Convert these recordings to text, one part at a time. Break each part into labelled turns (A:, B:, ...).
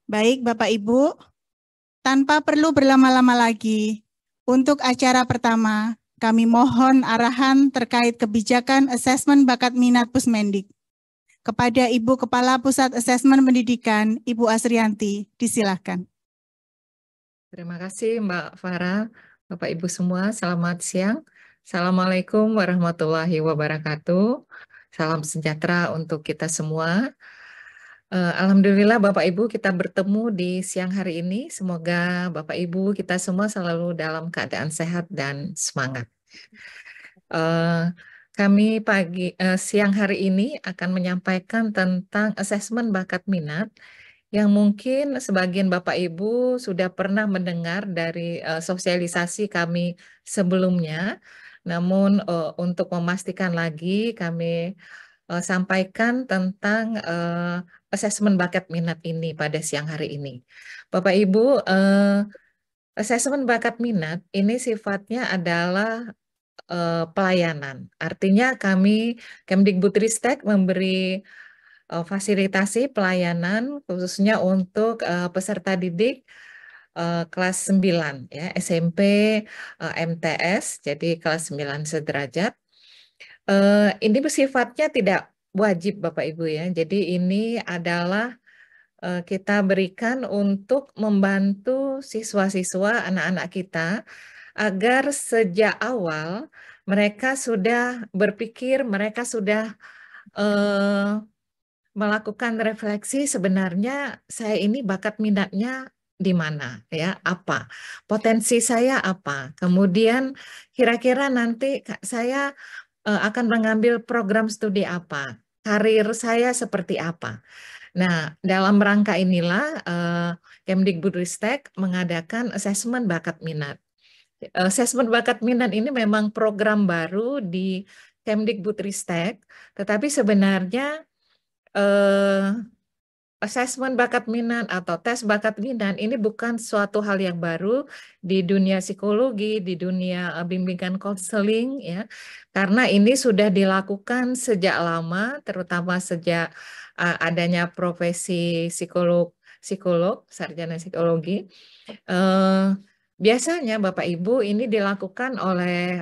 A: Baik, Bapak Ibu, tanpa perlu berlama-lama lagi, untuk acara pertama, kami mohon arahan terkait kebijakan asesmen bakat minat Pusmendik. Kepada Ibu Kepala Pusat Asesmen Pendidikan, Ibu Asrianti, disilahkan.
B: Terima kasih Mbak Farah, Bapak Ibu semua, selamat siang. Assalamualaikum warahmatullahi wabarakatuh. Salam sejahtera untuk kita semua. Alhamdulillah Bapak Ibu kita bertemu di siang hari ini. Semoga Bapak Ibu kita semua selalu dalam keadaan sehat dan semangat. Kami siang hari ini akan menyampaikan tentang asesmen bakat minat yang mungkin sebagian Bapak Ibu sudah pernah mendengar dari sosialisasi kami sebelumnya. Namun untuk memastikan lagi kami sampaikan tentang asesmen bakat minat ini pada siang hari ini. Bapak Ibu, asesmen bakat minat ini sifatnya adalah pelayanan. Artinya kami Kemdikbudristek memberi fasilitasi pelayanan khususnya untuk peserta didik kelas 9 ya, SMP, MTS, jadi kelas 9 sederajat. Ini bersifatnya tidak wajib Bapak Ibu ya. Jadi ini adalah kita berikan untuk membantu siswa-siswa anak-anak kita agar sejak awal mereka sudah berpikir, mereka sudah melakukan refleksi sebenarnya saya ini bakat minatnya di mana ya, apa potensi saya apa, kemudian kira-kira nanti saya akan mengambil program studi apa, karir saya seperti apa. Nah, dalam rangka inilah Kemdikbudristek mengadakan asesmen bakat minat. Asesmen bakat minat ini memang program baru di Kemdikbudristek, tetapi sebenarnya asesmen bakat minat atau tes bakat minat ini bukan suatu hal yang baru di dunia psikologi, di dunia bimbingan konseling ya. Karena ini sudah dilakukan sejak lama, terutama sejak adanya profesi psikolog, sarjana psikologi. Biasanya Bapak Ibu ini dilakukan oleh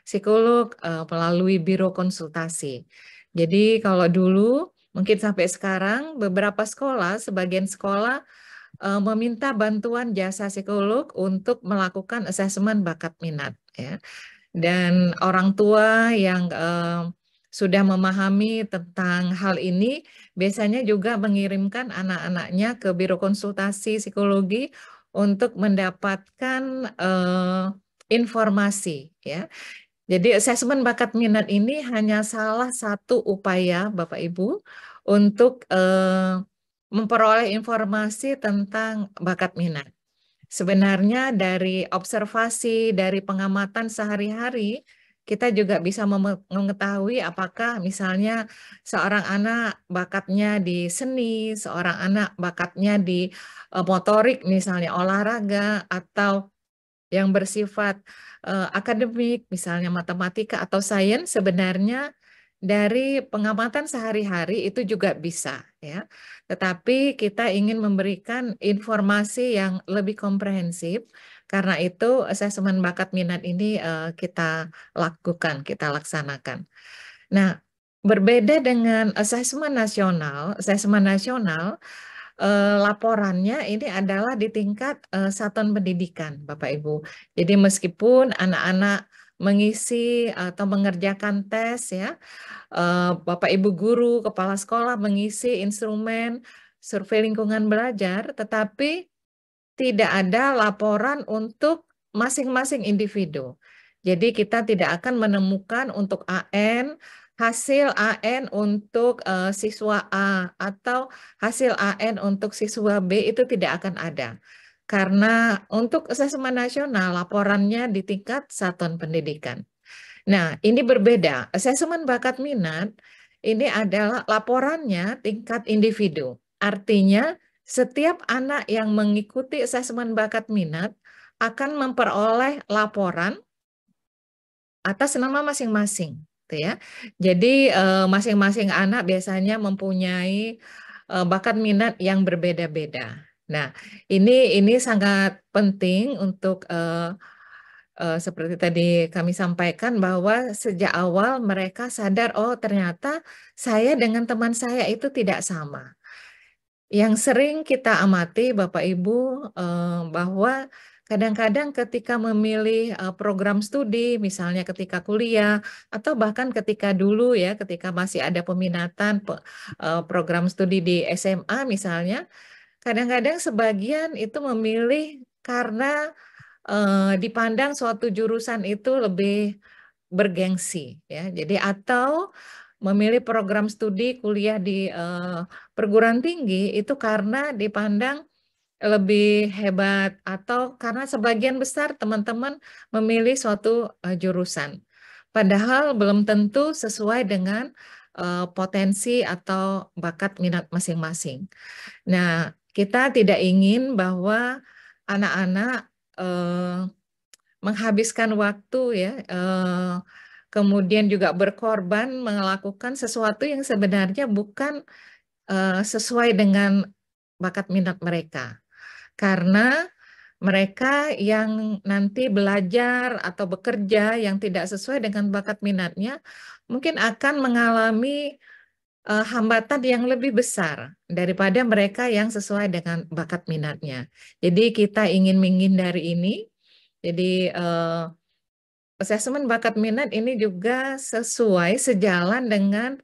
B: psikolog melalui biro konsultasi. Jadi kalau dulu mungkin sampai sekarang beberapa sekolah, sebagian sekolah meminta bantuan jasa psikolog untuk melakukan asesmen bakat minat ya. Dan orang tua yang sudah memahami tentang hal ini biasanya juga mengirimkan anak-anaknya ke biro konsultasi psikologi untuk mendapatkan informasi ya. Jadi asesmen bakat minat ini hanya salah satu upaya Bapak Ibu untuk memperoleh informasi tentang bakat minat. Sebenarnya dari observasi, dari pengamatan sehari-hari, kita juga bisa mengetahui apakah misalnya seorang anak bakatnya di seni, seorang anak bakatnya di motorik misalnya olahraga, atau yang bersifat akademik, misalnya matematika atau sains, sebenarnya dari pengamatan sehari-hari itu juga bisa ya. Tetapi kita ingin memberikan informasi yang lebih komprehensif, karena itu asesmen bakat minat ini kita lakukan, kita laksanakan. Nah, berbeda dengan asesmen nasional laporannya ini adalah di tingkat satuan pendidikan, Bapak Ibu. Jadi meskipun anak-anak mengisi atau mengerjakan tes ya, Bapak Ibu guru, kepala sekolah mengisi instrumen survei lingkungan belajar, tetapi tidak ada laporan untuk masing-masing individu. Jadi kita tidak akan menemukan untuk AN, hasil AN untuk siswa A atau hasil AN untuk siswa B itu tidak akan ada. Karena untuk asesmen nasional laporannya di tingkat satuan pendidikan. Nah, ini berbeda. Asesmen bakat minat ini adalah laporannya tingkat individu. Artinya setiap anak yang mengikuti asesmen bakat minat akan memperoleh laporan atas nama masing-masing, gitu ya. Jadi masing-masing anak biasanya mempunyai bakat minat yang berbeda-beda. Nah, ini sangat penting untuk seperti tadi kami sampaikan bahwa sejak awal mereka sadar, oh ternyata saya dengan teman saya itu tidak sama. Yang sering kita amati Bapak Ibu bahwa kadang-kadang ketika memilih program studi, misalnya ketika kuliah atau bahkan ketika dulu ya, ketika masih ada peminatan program studi di SMA misalnya, kadang-kadang sebagian itu memilih karena dipandang suatu jurusan itu lebih bergengsi ya. Jadi atau memilih program studi kuliah di perguruan tinggi itu karena dipandang lebih hebat atau karena sebagian besar teman-teman memilih suatu jurusan. Padahal belum tentu sesuai dengan potensi atau bakat minat masing-masing. Nah, kita tidak ingin bahwa anak-anak menghabiskan waktu ya, kemudian juga berkorban melakukan sesuatu yang sebenarnya bukan sesuai dengan bakat minat mereka. Karena mereka yang nanti belajar atau bekerja yang tidak sesuai dengan bakat minatnya, mungkin akan mengalami hambatan yang lebih besar daripada mereka yang sesuai dengan bakat minatnya. Jadi kita ingin menghindari ini. Jadi asesmen bakat minat ini juga sesuai sejalan dengan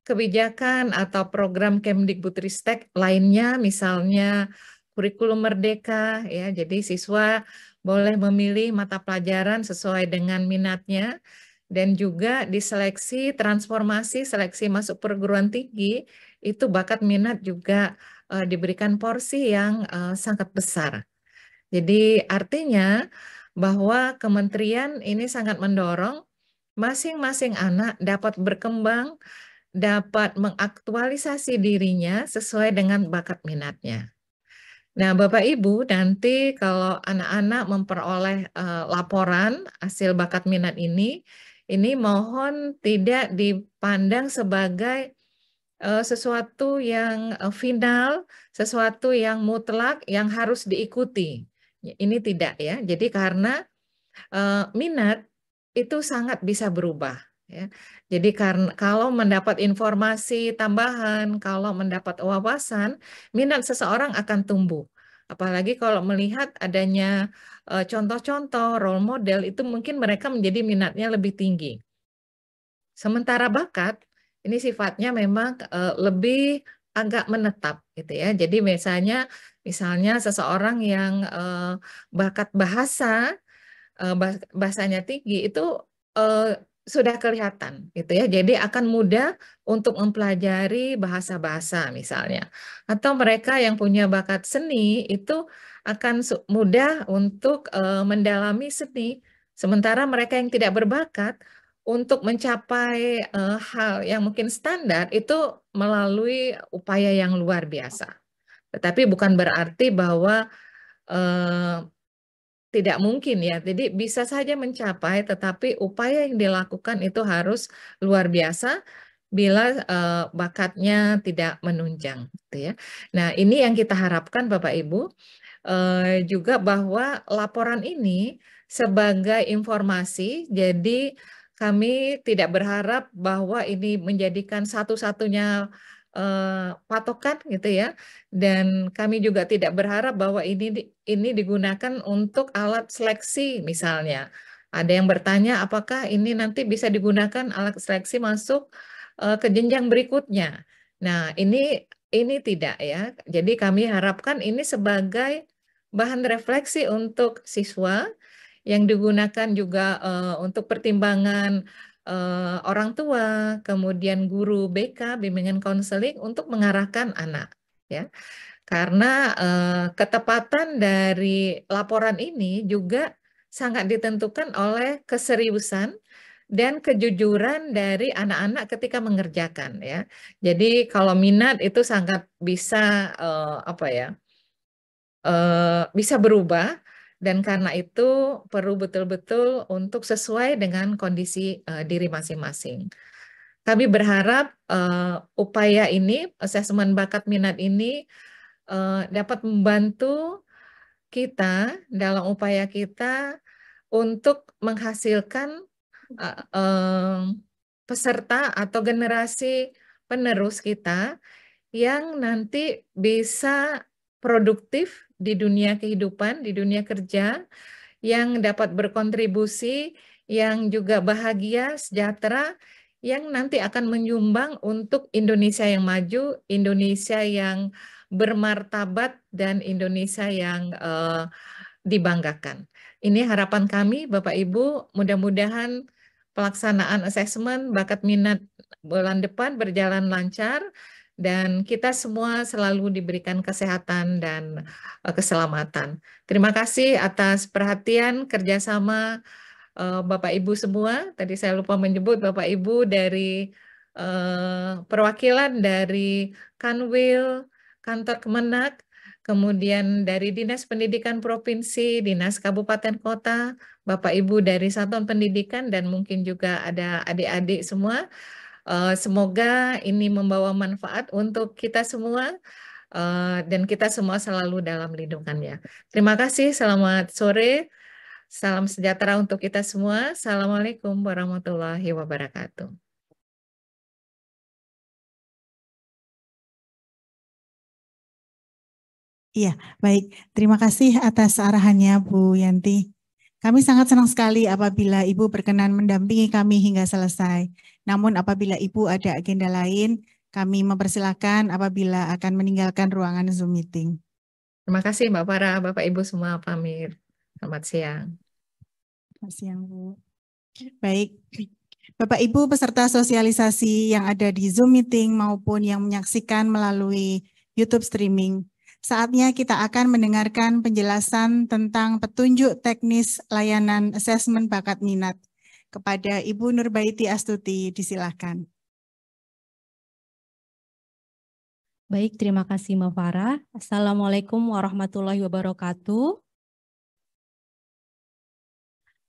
B: kebijakan atau program Kemdikbudristek lainnya, misalnya kurikulum merdeka ya. Jadi siswa boleh memilih mata pelajaran sesuai dengan minatnya dan juga diseleksi transformasi seleksi masuk perguruan tinggi itu bakat minat juga diberikan porsi yang sangat besar. Jadi artinya bahwa kementerian ini sangat mendorong masing-masing anak dapat berkembang, dapat mengaktualisasi dirinya sesuai dengan bakat minatnya. Nah, Bapak Ibu, nanti kalau anak-anak memperoleh laporan hasil bakat minat ini mohon tidak dipandang sebagai sesuatu yang final, sesuatu yang mutlak yang harus diikuti. Ini tidak ya. Jadi karena minat itu sangat bisa berubah. Ya. Jadi karena kalau mendapat informasi tambahan, kalau mendapat wawasan, minat seseorang akan tumbuh. Apalagi kalau melihat adanya contoh-contoh role model itu mungkin mereka menjadi minatnya lebih tinggi. Sementara bakat ini sifatnya memang lebih agak menetap gitu ya. Jadi misalnya seseorang yang bakat bahasa bahasanya tinggi itu sudah kelihatan gitu ya. Jadi akan mudah untuk mempelajari bahasa-bahasa misalnya. Atau mereka yang punya bakat seni itu akan mudah untuk mendalami seni. Sementara mereka yang tidak berbakat untuk mencapai hal yang mungkin standar itu melalui upaya yang luar biasa. Tetapi bukan berarti bahwa tidak mungkin ya. Jadi bisa saja mencapai, tetapi upaya yang dilakukan itu harus luar biasa bila bakatnya tidak menunjang, gitu ya. Nah, ini yang kita harapkan Bapak Ibu juga bahwa laporan ini sebagai informasi, jadi kami tidak berharap bahwa ini menjadikan satu-satunya patokan gitu ya, dan kami juga tidak berharap bahwa ini digunakan untuk alat seleksi misalnya. Ada yang bertanya apakah ini nanti bisa digunakan alat seleksi masuk ke jenjang berikutnya. Nah, ini tidak ya. Jadi kami harapkan ini sebagai bahan refleksi untuk siswa yang digunakan juga untuk pertimbangan orang tua, kemudian guru BK, bimbingan konseling untuk mengarahkan anak ya. Karena ketepatan dari laporan ini juga sangat ditentukan oleh keseriusan dan kejujuran dari anak-anak ketika mengerjakan ya. Jadi kalau minat itu sangat bisa apa ya? Bisa berubah dan karena itu perlu betul-betul untuk sesuai dengan kondisi diri masing-masing. Kami berharap upaya ini, asesmen bakat minat ini dapat membantu kita dalam upaya kita untuk menghasilkan peserta atau generasi penerus kita yang nanti bisa produktif di dunia kehidupan, di dunia kerja, yang dapat berkontribusi, yang juga bahagia, sejahtera, yang nanti akan menyumbang untuk Indonesia yang maju, Indonesia yang bermartabat, dan Indonesia yang dibanggakan. Ini harapan kami, Bapak Ibu, mudah-mudahan pelaksanaan asesmen bakat minat bulan depan berjalan lancar, dan kita semua selalu diberikan kesehatan dan keselamatan. Terima kasih atas perhatian, kerjasama Bapak Ibu semua. Tadi saya lupa menyebut Bapak Ibu dari perwakilan dari Kanwil, Kantor Kemenak, kemudian dari Dinas Pendidikan Provinsi, Dinas Kabupaten Kota, Bapak Ibu dari Satuan Pendidikan, dan mungkin juga ada adik-adik semua. Semoga ini membawa manfaat untuk kita semua, dan kita semua selalu dalam lindungannya. Terima kasih, selamat sore, salam sejahtera untuk kita semua. Assalamualaikum warahmatullahi wabarakatuh.
A: Iya, baik. Terima kasih atas arahannya, Bu Yanti. Kami sangat senang sekali apabila Ibu berkenan mendampingi kami hingga selesai. Namun apabila Ibu ada agenda lain, kami mempersilahkan apabila akan meninggalkan ruangan Zoom meeting.
B: Terima kasih Mbak Farah, Bapak Ibu semua pamit. Selamat siang.
A: Selamat siang, Bu. Baik, Bapak Ibu peserta sosialisasi yang ada di Zoom meeting maupun yang menyaksikan melalui YouTube streaming, saatnya kita akan mendengarkan penjelasan tentang petunjuk teknis layanan asesmen bakat minat. Kepada Ibu Nurbaiti Astuti, disilahkan.
C: Baik, terima kasih Mbak Farah. Assalamualaikum warahmatullahi wabarakatuh.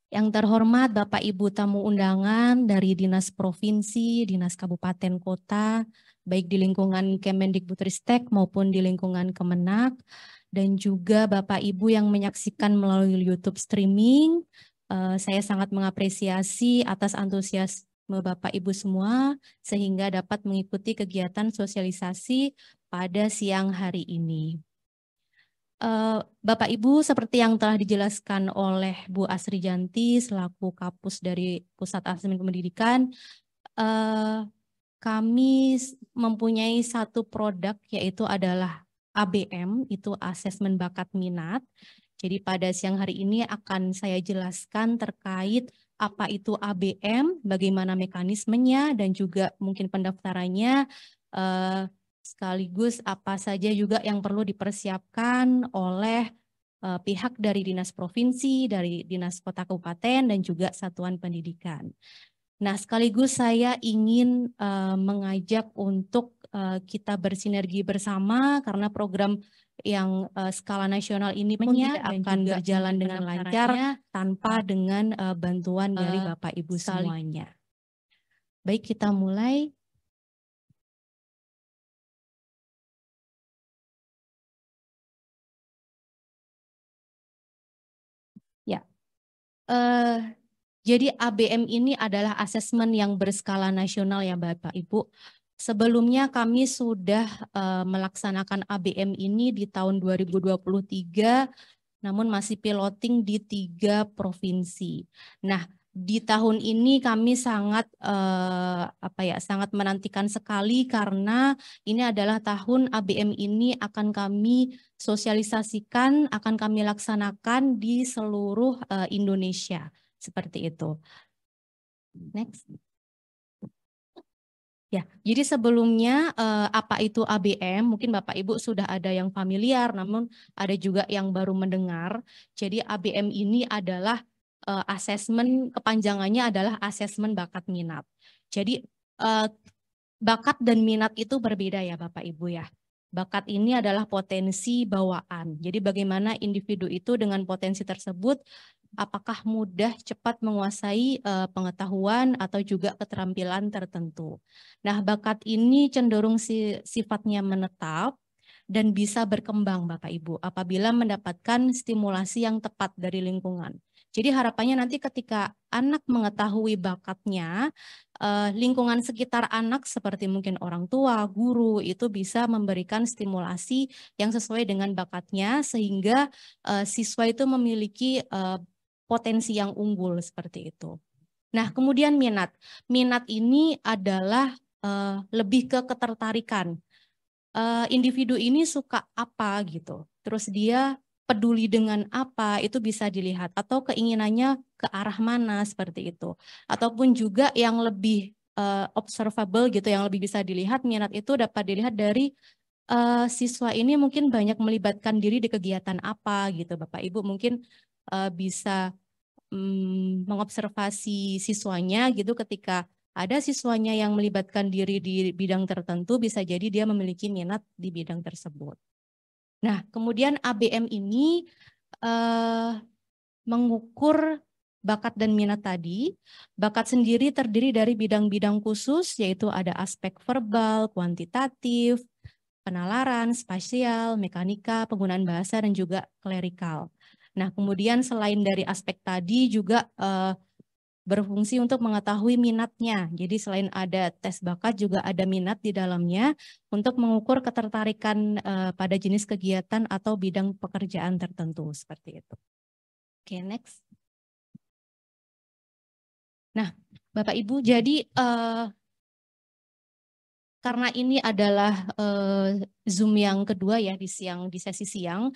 C: Yang terhormat Bapak Ibu tamu undangan dari Dinas Provinsi, Dinas Kabupaten Kota, baik di lingkungan Kemendikbudristek maupun di lingkungan Kemenak, dan juga Bapak Ibu yang menyaksikan melalui YouTube streaming, saya sangat mengapresiasi atas antusiasme Bapak Ibu semua sehingga dapat mengikuti kegiatan sosialisasi pada siang hari ini. Bapak Ibu, seperti yang telah dijelaskan oleh Bu Asri Janti selaku Kapus dari Pusat Asesmen Pendidikan, kami mempunyai satu produk yaitu adalah ABM, itu Asesmen Bakat Minat. Jadi pada siang hari ini akan saya jelaskan terkait apa itu ABM, bagaimana mekanismenya, dan juga mungkin pendaftarannya, sekaligus apa saja juga yang perlu dipersiapkan oleh pihak dari Dinas Provinsi, dari Dinas Kota Kabupaten, dan juga Satuan Pendidikan. Nah, sekaligus saya ingin mengajak untuk kita bersinergi bersama karena program yang skala nasional ini pun tidak akan berjalan dengan lancar tanpa dengan bantuan dari Bapak Ibu semuanya. Baik, kita mulai. Ya, jadi ABM ini adalah asesmen yang berskala nasional ya Bapak Ibu. Sebelumnya kami sudah melaksanakan ABM ini di tahun 2023, namun masih piloting di 3 provinsi. Nah, di tahun ini kami sangat sangat menantikan sekali karena ini adalah tahun ABM ini akan kami sosialisasikan, akan kami laksanakan di seluruh Indonesia. Seperti itu. Next. Ya, jadi sebelumnya apa itu ABM? Mungkin Bapak Ibu sudah ada yang familiar, namun ada juga yang baru mendengar. Jadi ABM ini adalah asesmen, kepanjangannya adalah asesmen bakat minat. Jadi bakat dan minat itu berbeda ya Bapak Ibu ya. Bakat ini adalah potensi bawaan. Jadi bagaimana individu itu dengan potensi tersebut apakah mudah cepat menguasai pengetahuan atau juga keterampilan tertentu. Nah, bakat ini cenderung sifatnya menetap dan bisa berkembang Bapak Ibu apabila mendapatkan stimulasi yang tepat dari lingkungan. Jadi harapannya nanti ketika anak mengetahui bakatnya, lingkungan sekitar anak seperti mungkin orang tua, guru itu bisa memberikan stimulasi yang sesuai dengan bakatnya sehingga siswa itu memiliki potensi yang unggul seperti itu. Nah, kemudian minat. Minat ini adalah lebih ke ketertarikan. Individu ini suka apa gitu. Terus dia peduli dengan apa itu bisa dilihat atau keinginannya ke arah mana seperti itu. Ataupun juga yang lebih observable gitu, yang lebih bisa dilihat, minat itu dapat dilihat dari siswa ini mungkin banyak melibatkan diri di kegiatan apa gitu Bapak Ibu, mungkin bisa mengobservasi siswanya gitu, ketika ada siswanya yang melibatkan diri di bidang tertentu bisa jadi dia memiliki minat di bidang tersebut. Nah, kemudian ABM ini mengukur bakat dan minat tadi. Bakat sendiri terdiri dari bidang-bidang khusus, yaitu ada aspek verbal, kuantitatif, penalaran, spasial, mekanika, penggunaan bahasa, dan juga klerikal. Nah, kemudian selain dari aspek tadi juga berfungsi untuk mengetahui minatnya. Jadi selain ada tes bakat juga ada minat di dalamnya untuk mengukur ketertarikan pada jenis kegiatan atau bidang pekerjaan tertentu seperti itu. Oke, next. Nah, Bapak Ibu, jadi karena ini adalah Zoom yang kedua ya di sesi siang.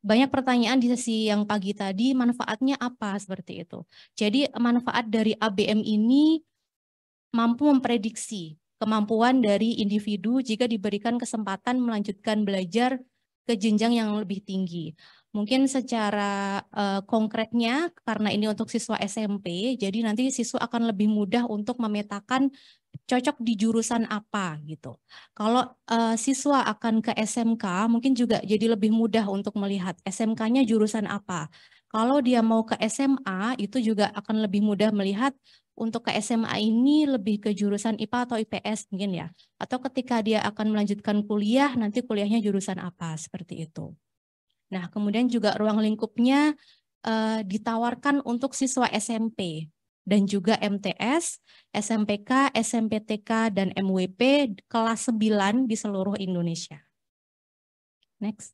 C: Banyak pertanyaan di sesi yang pagi tadi, manfaatnya apa seperti itu. Jadi manfaat dari ABM ini mampu memprediksi kemampuan dari individu jika diberikan kesempatan melanjutkan belajar ke jenjang yang lebih tinggi. Mungkin secara konkretnya, karena ini untuk siswa SMP, jadi nanti siswa akan lebih mudah untuk memetakan cocok di jurusan apa gitu. Kalau siswa akan ke SMK, mungkin juga jadi lebih mudah untuk melihat SMK-nya jurusan apa. Kalau dia mau ke SMA, itu juga akan lebih mudah melihat untuk ke SMA ini lebih ke jurusan IPA atau IPS mungkin ya. Atau ketika dia akan melanjutkan kuliah, nanti kuliahnya jurusan apa, seperti itu. Nah, kemudian juga ruang lingkupnya ditawarkan untuk siswa SMP. Dan juga MTS, SMPK, SMPTK, dan MWP kelas 9 di seluruh Indonesia. Next.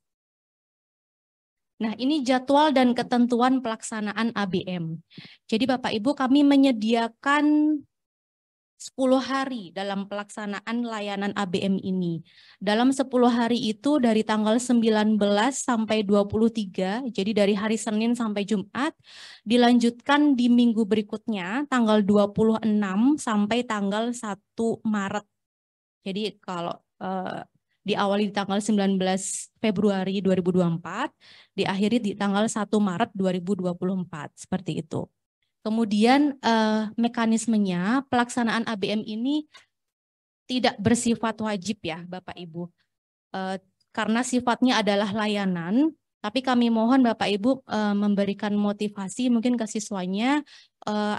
C: Nah, ini jadwal dan ketentuan pelaksanaan ABM. Jadi Bapak Ibu, kami menyediakan 10 hari dalam pelaksanaan layanan ABM ini. Dalam 10 hari itu dari tanggal 19 sampai 23, jadi dari hari Senin sampai Jumat, dilanjutkan di minggu berikutnya tanggal 26 sampai tanggal 1 Maret. Jadi kalau diawali di tanggal 19 Februari 2024, diakhiri di tanggal 1 Maret 2024, seperti itu. Kemudian mekanismenya pelaksanaan ABM ini tidak bersifat wajib ya Bapak Ibu. Karena sifatnya adalah layanan, tapi kami mohon Bapak Ibu memberikan motivasi mungkin ke siswanya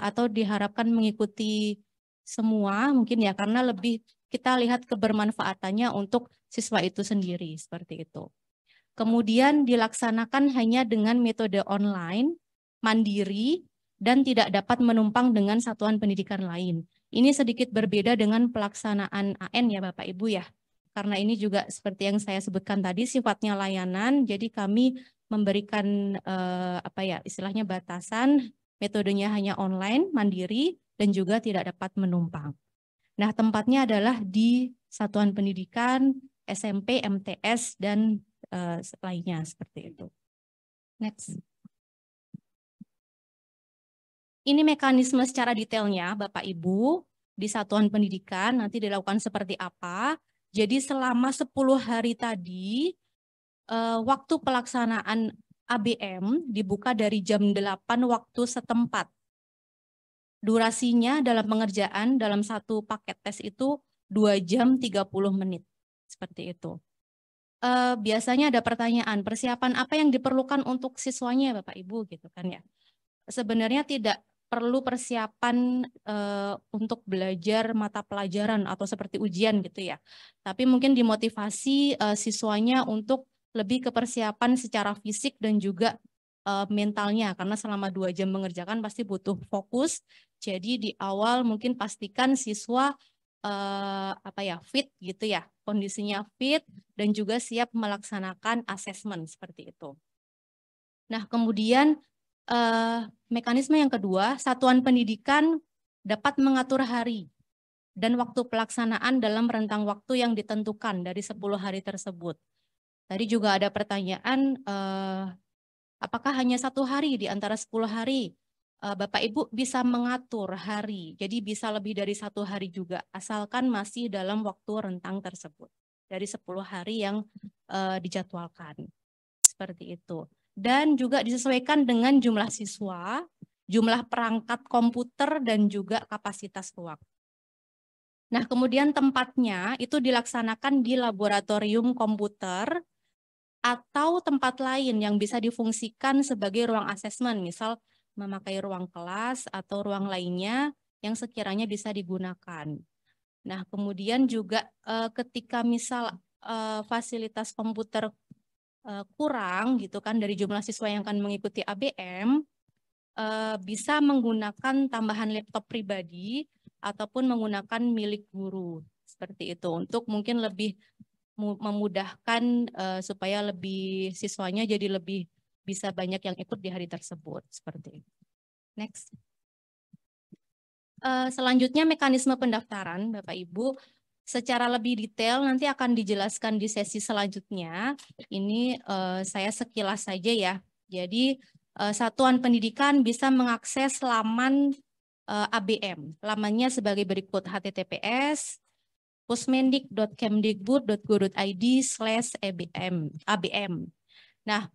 C: atau diharapkan mengikuti semua mungkin ya, karena lebih kita lihat kebermanfaatannya untuk siswa itu sendiri seperti itu. Kemudian dilaksanakan hanya dengan metode online, mandiri, dan tidak dapat menumpang dengan satuan pendidikan lain. Ini sedikit berbeda dengan pelaksanaan AN ya Bapak Ibu ya. Karena ini juga seperti yang saya sebutkan tadi sifatnya layanan, jadi kami memberikan istilahnya batasan, metodenya hanya online, mandiri, dan juga tidak dapat menumpang. Nah, tempatnya adalah di satuan pendidikan, SMP, MTS, dan lainnya seperti itu. Next. Ini mekanisme secara detailnya, Bapak Ibu, di satuan pendidikan nanti dilakukan seperti apa. Jadi selama 10 hari tadi, waktu pelaksanaan ABM dibuka dari jam 8 waktu setempat. Durasinya dalam pengerjaan dalam satu paket tes itu 2 jam 30 menit. Seperti itu. Biasanya ada pertanyaan, persiapan apa yang diperlukan untuk siswanya Bapak Ibu gitu kan ya. Sebenarnya tidak perlu persiapan untuk belajar mata pelajaran atau seperti ujian gitu ya. Tapi mungkin dimotivasi siswanya untuk lebih ke persiapan secara fisik dan juga mentalnya, karena selama 2 jam mengerjakan pasti butuh fokus. Jadi di awal mungkin pastikan siswa fit gitu ya, kondisinya fit dan juga siap melaksanakan asesmen seperti itu. Nah, kemudian mekanisme yang kedua, satuan pendidikan dapat mengatur hari dan waktu pelaksanaan dalam rentang waktu yang ditentukan dari 10 hari tersebut. Tadi juga ada pertanyaan, apakah hanya 1 hari di antara 10 hari? Bapak Ibu bisa mengatur hari, jadi bisa lebih dari 1 hari juga, asalkan masih dalam waktu rentang tersebut, dari 10 hari yang dijadwalkan. Seperti itu. Dan juga disesuaikan dengan jumlah siswa, jumlah perangkat komputer, dan juga kapasitas ruang. Nah, kemudian tempatnya itu dilaksanakan di laboratorium komputer atau tempat lain yang bisa difungsikan sebagai ruang asesmen, misal memakai ruang kelas atau ruang lainnya yang sekiranya bisa digunakan. Nah, kemudian juga ketika misal fasilitas komputer kurang gitu kan dari jumlah siswa yang akan mengikuti ABM, bisa menggunakan tambahan laptop pribadi ataupun menggunakan milik guru seperti itu untuk mungkin lebih memudahkan supaya lebih siswanya jadi lebih bisa banyak yang ikut di hari tersebut seperti itu. Next. Selanjutnya mekanisme pendaftaran Bapak Ibu. Secara lebih detail nanti akan dijelaskan di sesi selanjutnya. Ini saya sekilas saja ya. Jadi satuan pendidikan bisa mengakses laman ABM. Lamannya sebagai berikut: https pusmendik.kemdikbud.go.id/ABM. Nah,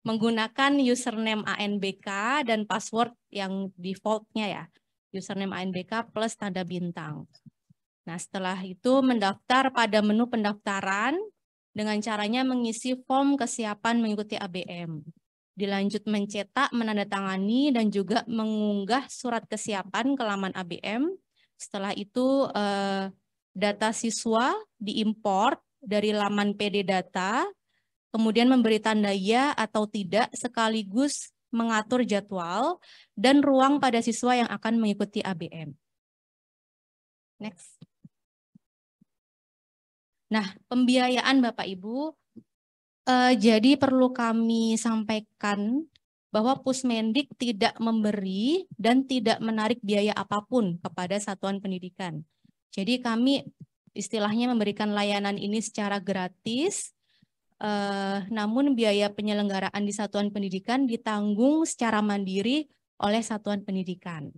C: menggunakan username ANBK dan password yang defaultnya ya. Username ANBK plus tanda bintang. Nah, setelah itu mendaftar pada menu pendaftaran dengan caranya mengisi form kesiapan mengikuti ABM. Dilanjut mencetak, menandatangani, dan juga mengunggah surat kesiapan ke laman ABM. Setelah itu data siswa diimport dari laman PD Data, kemudian memberi tanda ya atau tidak sekaligus mengatur jadwal dan ruang pada siswa yang akan mengikuti ABM. Next. Nah, pembiayaan Bapak Ibu, jadi perlu kami sampaikan bahwa Pusmendik tidak memberi dan tidak menarik biaya apapun kepada satuan pendidikan. Jadi kami istilahnya memberikan layanan ini secara gratis, namun biaya penyelenggaraan di satuan pendidikan ditanggung secara mandiri oleh satuan pendidikan.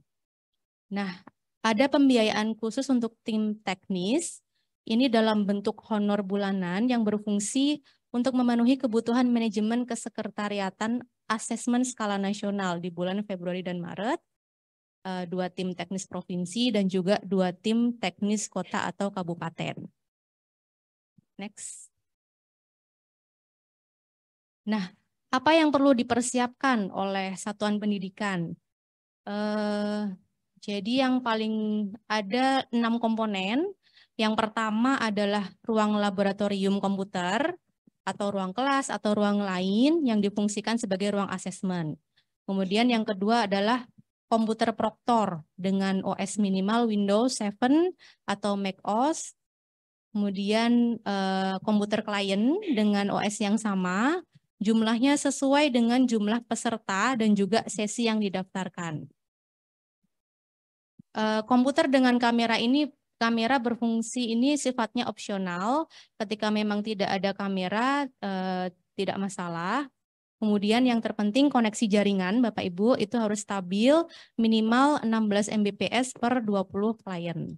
C: Nah, ada pembiayaan khusus untuk tim teknis. Ini dalam bentuk honor bulanan yang berfungsi untuk memenuhi kebutuhan manajemen kesekretariatan asesmen skala nasional di bulan Februari dan Maret, 2 tim teknis provinsi dan juga 2 tim teknis kota atau kabupaten. Next. Nah, apa yang perlu dipersiapkan oleh satuan pendidikan? Jadi yang paling ada 6 komponen. Yang pertama adalah ruang laboratorium komputer atau ruang kelas atau ruang lain yang difungsikan sebagai ruang asesmen. Kemudian yang kedua adalah komputer proktor dengan OS minimal Windows 7 atau macOS. Kemudian komputer klien dengan OS yang sama, jumlahnya sesuai dengan jumlah peserta dan juga sesi yang didaftarkan. Komputer dengan kamera berfungsi ini sifatnya opsional. Ketika memang tidak ada kamera, tidak masalah. Kemudian yang terpenting koneksi jaringan, Bapak Ibu, itu harus stabil minimal 16 Mbps per 20 klien.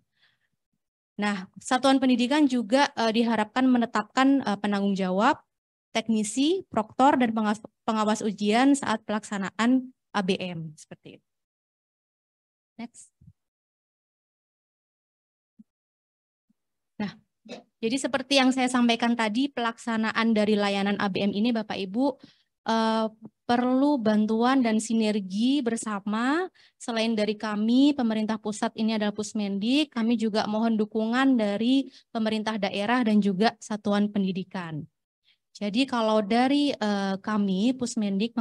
C: Nah, satuan pendidikan juga diharapkan menetapkan penanggung jawab, teknisi, proktor, dan pengawas ujian saat pelaksanaan ABM. Seperti itu. Next. Nah, jadi seperti yang saya sampaikan tadi, pelaksanaan dari layanan ABM ini Bapak Ibu perlu bantuan dan sinergi bersama. Selain dari kami, pemerintah pusat ini adalah Pusmendik, kami juga mohon dukungan dari pemerintah daerah dan juga satuan pendidikan. Jadi kalau dari kami, Pusmendik,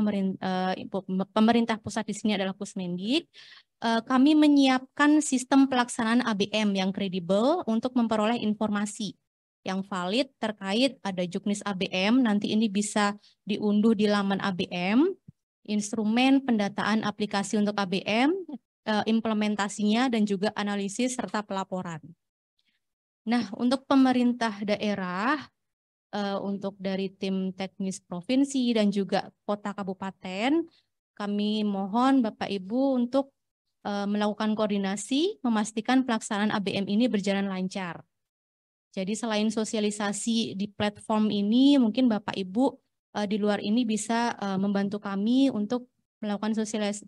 C: pemerintah pusat di sini adalah Pusmendik, kami menyiapkan sistem pelaksanaan ABM yang kredibel untuk memperoleh informasi yang valid terkait ada juknis ABM, nanti ini bisa diunduh di laman ABM, instrumen pendataan aplikasi untuk ABM, implementasinya, dan juga analisis serta pelaporan. Nah, untuk pemerintah daerah, untuk dari tim teknis provinsi dan juga kota kabupaten, kami mohon Bapak Ibu untuk melakukan koordinasi, memastikan pelaksanaan ABM ini berjalan lancar. Jadi selain sosialisasi di platform ini, mungkin Bapak Ibu di luar ini bisa membantu kami untuk melakukan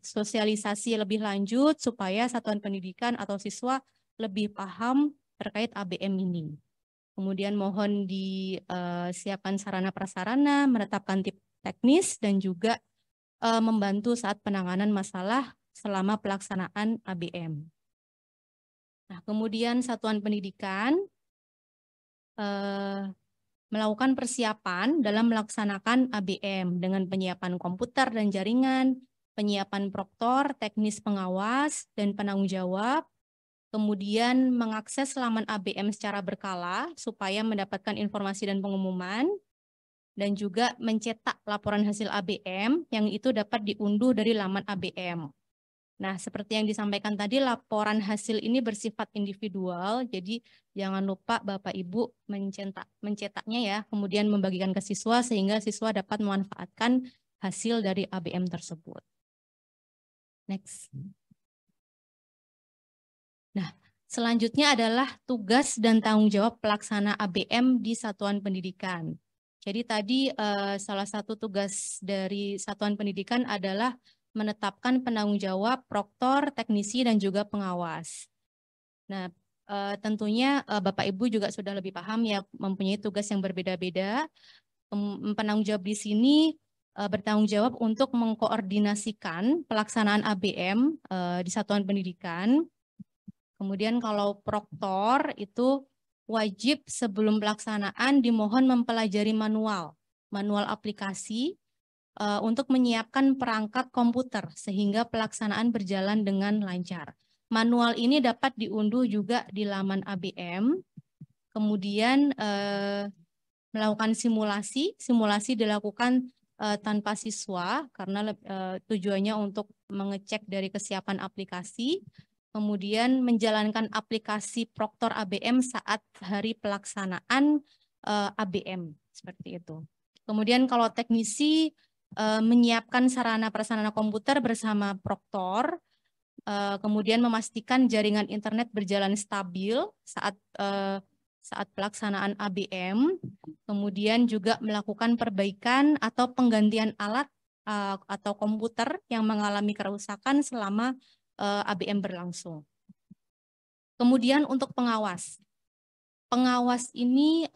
C: sosialisasi lebih lanjut supaya satuan pendidikan atau siswa lebih paham terkait ABM ini. Kemudian mohon disiapkan sarana prasarana, menetapkan tip teknis, dan juga membantu saat penanganan masalah selama pelaksanaan ABM. Nah, kemudian satuan pendidikan melakukan persiapan dalam melaksanakan ABM dengan penyiapan komputer dan jaringan, penyiapan proktor, teknis pengawas, dan penanggung jawab, kemudian mengakses laman ABM secara berkala supaya mendapatkan informasi dan pengumuman, dan juga mencetak laporan hasil ABM yang itu dapat diunduh dari laman ABM. Nah, seperti yang disampaikan tadi, laporan hasil ini bersifat individual, jadi jangan lupa Bapak Ibu mencetaknya ya, kemudian membagikan ke siswa sehingga siswa dapat memanfaatkan hasil dari ABM tersebut. Next. Nah, selanjutnya adalah tugas dan tanggung jawab pelaksana ABM di satuan pendidikan. Jadi tadi salah satu tugas dari satuan pendidikan adalah menetapkan penanggung jawab, proktor, teknisi, dan juga pengawas. Nah, tentunya Bapak Ibu juga sudah lebih paham ya, mempunyai tugas yang berbeda-beda. Penanggung jawab di sini bertanggung jawab untuk mengkoordinasikan pelaksanaan ABM di satuan pendidikan. Kemudian kalau proktor itu wajib sebelum pelaksanaan dimohon mempelajari manual aplikasi untuk menyiapkan perangkat komputer sehingga pelaksanaan berjalan dengan lancar. Manual ini dapat diunduh juga di laman ABM. Kemudian melakukan simulasi dilakukan tanpa siswa karena tujuannya untuk mengecek dari kesiapan aplikasi. Kemudian menjalankan aplikasi proktor ABM saat hari pelaksanaan ABM seperti itu. Kemudian kalau teknisi menyiapkan sarana prasarana komputer bersama proktor, kemudian memastikan jaringan internet berjalan stabil saat pelaksanaan ABM, kemudian juga melakukan perbaikan atau penggantian alat atau komputer yang mengalami kerusakan selama ABM berlangsung. Kemudian untuk pengawas ini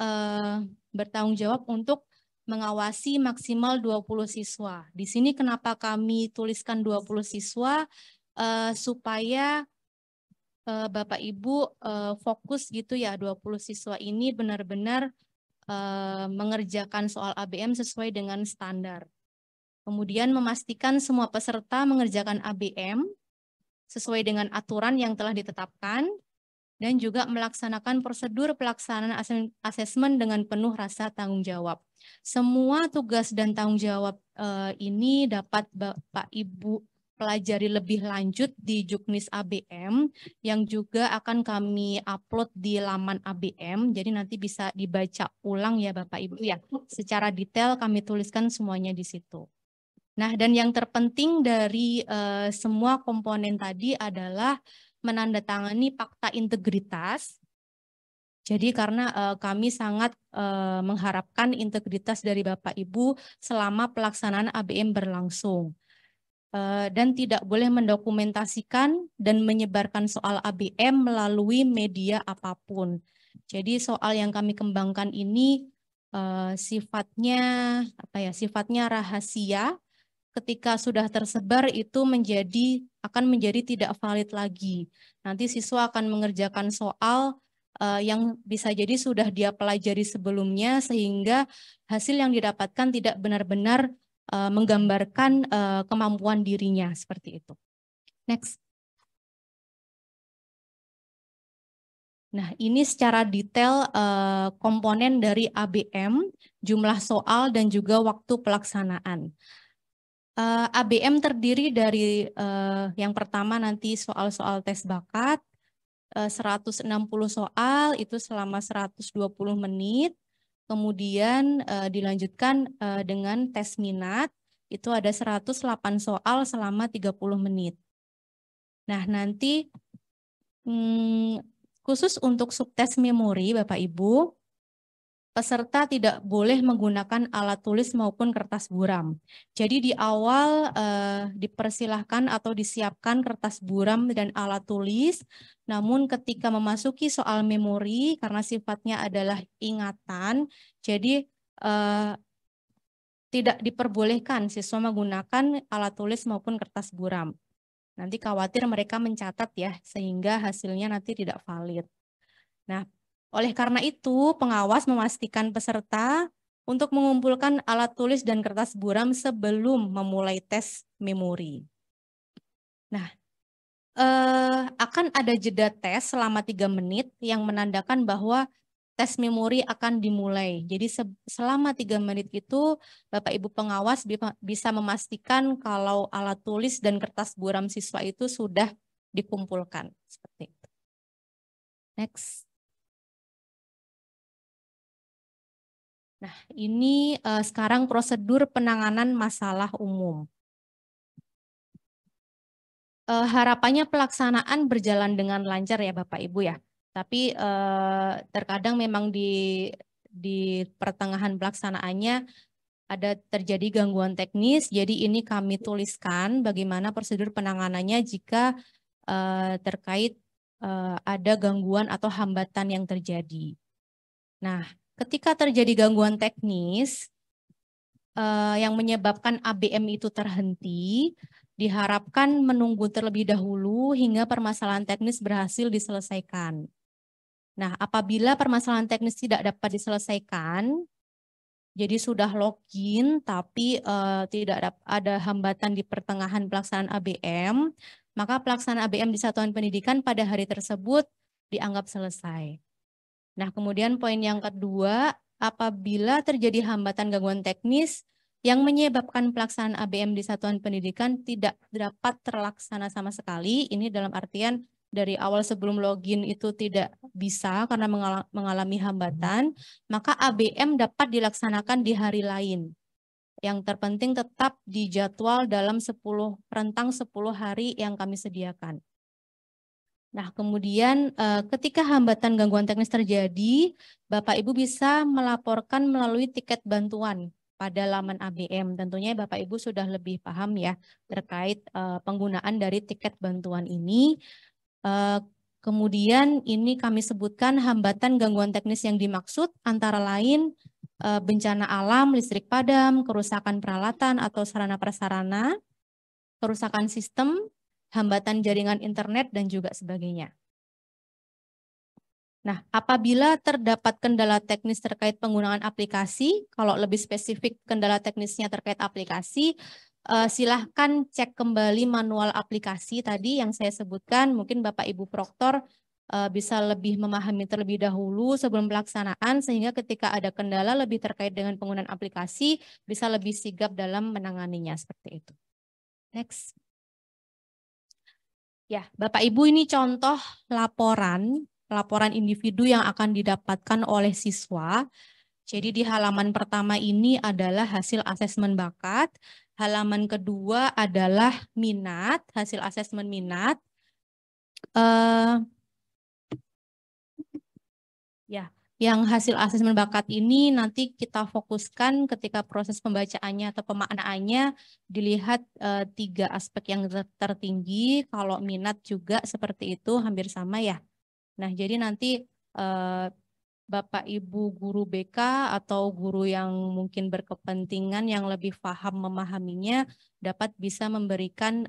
C: bertanggung jawab untuk mengawasi maksimal 20 siswa. Di sini kenapa kami tuliskan 20 siswa? Supaya Bapak Ibu fokus gitu ya, 20 siswa ini benar-benar mengerjakan soal ABM sesuai dengan standar. Kemudian memastikan semua peserta mengerjakan ABM sesuai dengan aturan yang telah ditetapkan, dan juga melaksanakan prosedur pelaksanaan asesmen dengan penuh rasa tanggung jawab. Semua tugas dan tanggung jawab ini dapat Bapak Ibu pelajari lebih lanjut di Juknis ABM yang juga akan kami upload di laman ABM. Jadi nanti bisa dibaca ulang ya Bapak Ibu ya. Secara detail kami tuliskan semuanya di situ. Nah, dan yang terpenting dari semua komponen tadi adalah menandatangani fakta integritas. Jadi karena kami sangat mengharapkan integritas dari Bapak Ibu selama pelaksanaan ABM berlangsung. Dan tidak boleh mendokumentasikan dan menyebarkan soal ABM melalui media apapun. Jadi soal yang kami kembangkan ini sifatnya rahasia. ketika sudah tersebar itu akan menjadi tidak valid lagi. Nanti siswa akan mengerjakan soal yang bisa jadi sudah dia pelajari sebelumnya sehingga hasil yang didapatkan tidak benar-benar menggambarkan kemampuan dirinya seperti itu. Next. Nah, ini secara detail komponen dari ABM, jumlah soal dan juga waktu pelaksanaan. ABM terdiri dari yang pertama nanti soal-soal tes bakat, 160 soal itu selama 120 menit. Kemudian dilanjutkan dengan tes minat, itu ada 108 soal selama 30 menit. Nah, nanti khusus untuk subtes memori, Bapak Ibu, peserta tidak boleh menggunakan alat tulis maupun kertas buram. Jadi di awal dipersilahkan atau disiapkan kertas buram dan alat tulis, namun ketika memasuki soal memori, karena sifatnya adalah ingatan, jadi tidak diperbolehkan siswa menggunakan alat tulis maupun kertas buram. Nanti khawatir mereka mencatat ya, sehingga hasilnya nanti tidak valid. Nah, oleh karena itu, pengawas memastikan peserta untuk mengumpulkan alat tulis dan kertas buram sebelum memulai tes memori. Nah, akan ada jeda tes selama 3 menit yang menandakan bahwa tes memori akan dimulai. Jadi selama 3 menit itu Bapak Ibu pengawas bisa memastikan kalau alat tulis dan kertas buram siswa itu sudah dikumpulkan. Seperti itu. Next. Nah, ini sekarang prosedur penanganan masalah umum. Harapannya pelaksanaan berjalan dengan lancar ya Bapak Ibu ya. Tapi terkadang memang di pertengahan pelaksanaannya ada terjadi gangguan teknis. Jadi ini kami tuliskan bagaimana prosedur penanganannya jika terkait ada gangguan atau hambatan yang terjadi. Nah, ketika terjadi gangguan teknis yang menyebabkan ABM itu terhenti, diharapkan menunggu terlebih dahulu hingga permasalahan teknis berhasil diselesaikan. Nah, apabila permasalahan teknis tidak dapat diselesaikan, jadi sudah login tapi tidak ada hambatan di pertengahan pelaksanaan ABM, maka pelaksanaan ABM di satuan pendidikan pada hari tersebut dianggap selesai. Nah, kemudian poin yang kedua, apabila terjadi hambatan gangguan teknis yang menyebabkan pelaksanaan ABM di satuan pendidikan tidak dapat terlaksana sama sekali, ini dalam artian dari awal sebelum login itu tidak bisa karena mengalami hambatan, maka ABM dapat dilaksanakan di hari lain. Yang terpenting tetap dijadwal dalam rentang 10 hari yang kami sediakan. Nah, kemudian ketika hambatan gangguan teknis terjadi, Bapak Ibu bisa melaporkan melalui tiket bantuan pada laman ABM. Tentunya Bapak Ibu sudah lebih paham ya terkait penggunaan dari tiket bantuan ini. Kemudian ini kami sebutkan hambatan gangguan teknis yang dimaksud antara lain bencana alam, listrik padam, kerusakan peralatan atau sarana prasarana, kerusakan sistem, hambatan jaringan internet, dan juga sebagainya. Nah, apabila terdapat kendala teknis terkait penggunaan aplikasi, kalau lebih spesifik kendala teknisnya terkait aplikasi, silahkan cek kembali manual aplikasi tadi yang saya sebutkan. Mungkin Bapak Ibu Proktor bisa lebih memahami terlebih dahulu sebelum pelaksanaan, sehingga ketika ada kendala lebih terkait dengan penggunaan aplikasi, bisa lebih sigap dalam menanganinya seperti itu. Next. Ya, Bapak Ibu, ini contoh laporan individu yang akan didapatkan oleh siswa. Jadi di halaman pertama ini adalah hasil asesmen bakat, halaman kedua adalah minat, hasil asesmen minat. Ya, yang hasil asesmen bakat ini nanti kita fokuskan ketika proses pembacaannya atau pemaknaannya dilihat 3 aspek yang tertinggi. Kalau minat juga seperti itu hampir sama ya. Nah, jadi nanti Bapak Ibu guru BK atau guru yang mungkin berkepentingan yang lebih paham memahaminya dapat bisa memberikan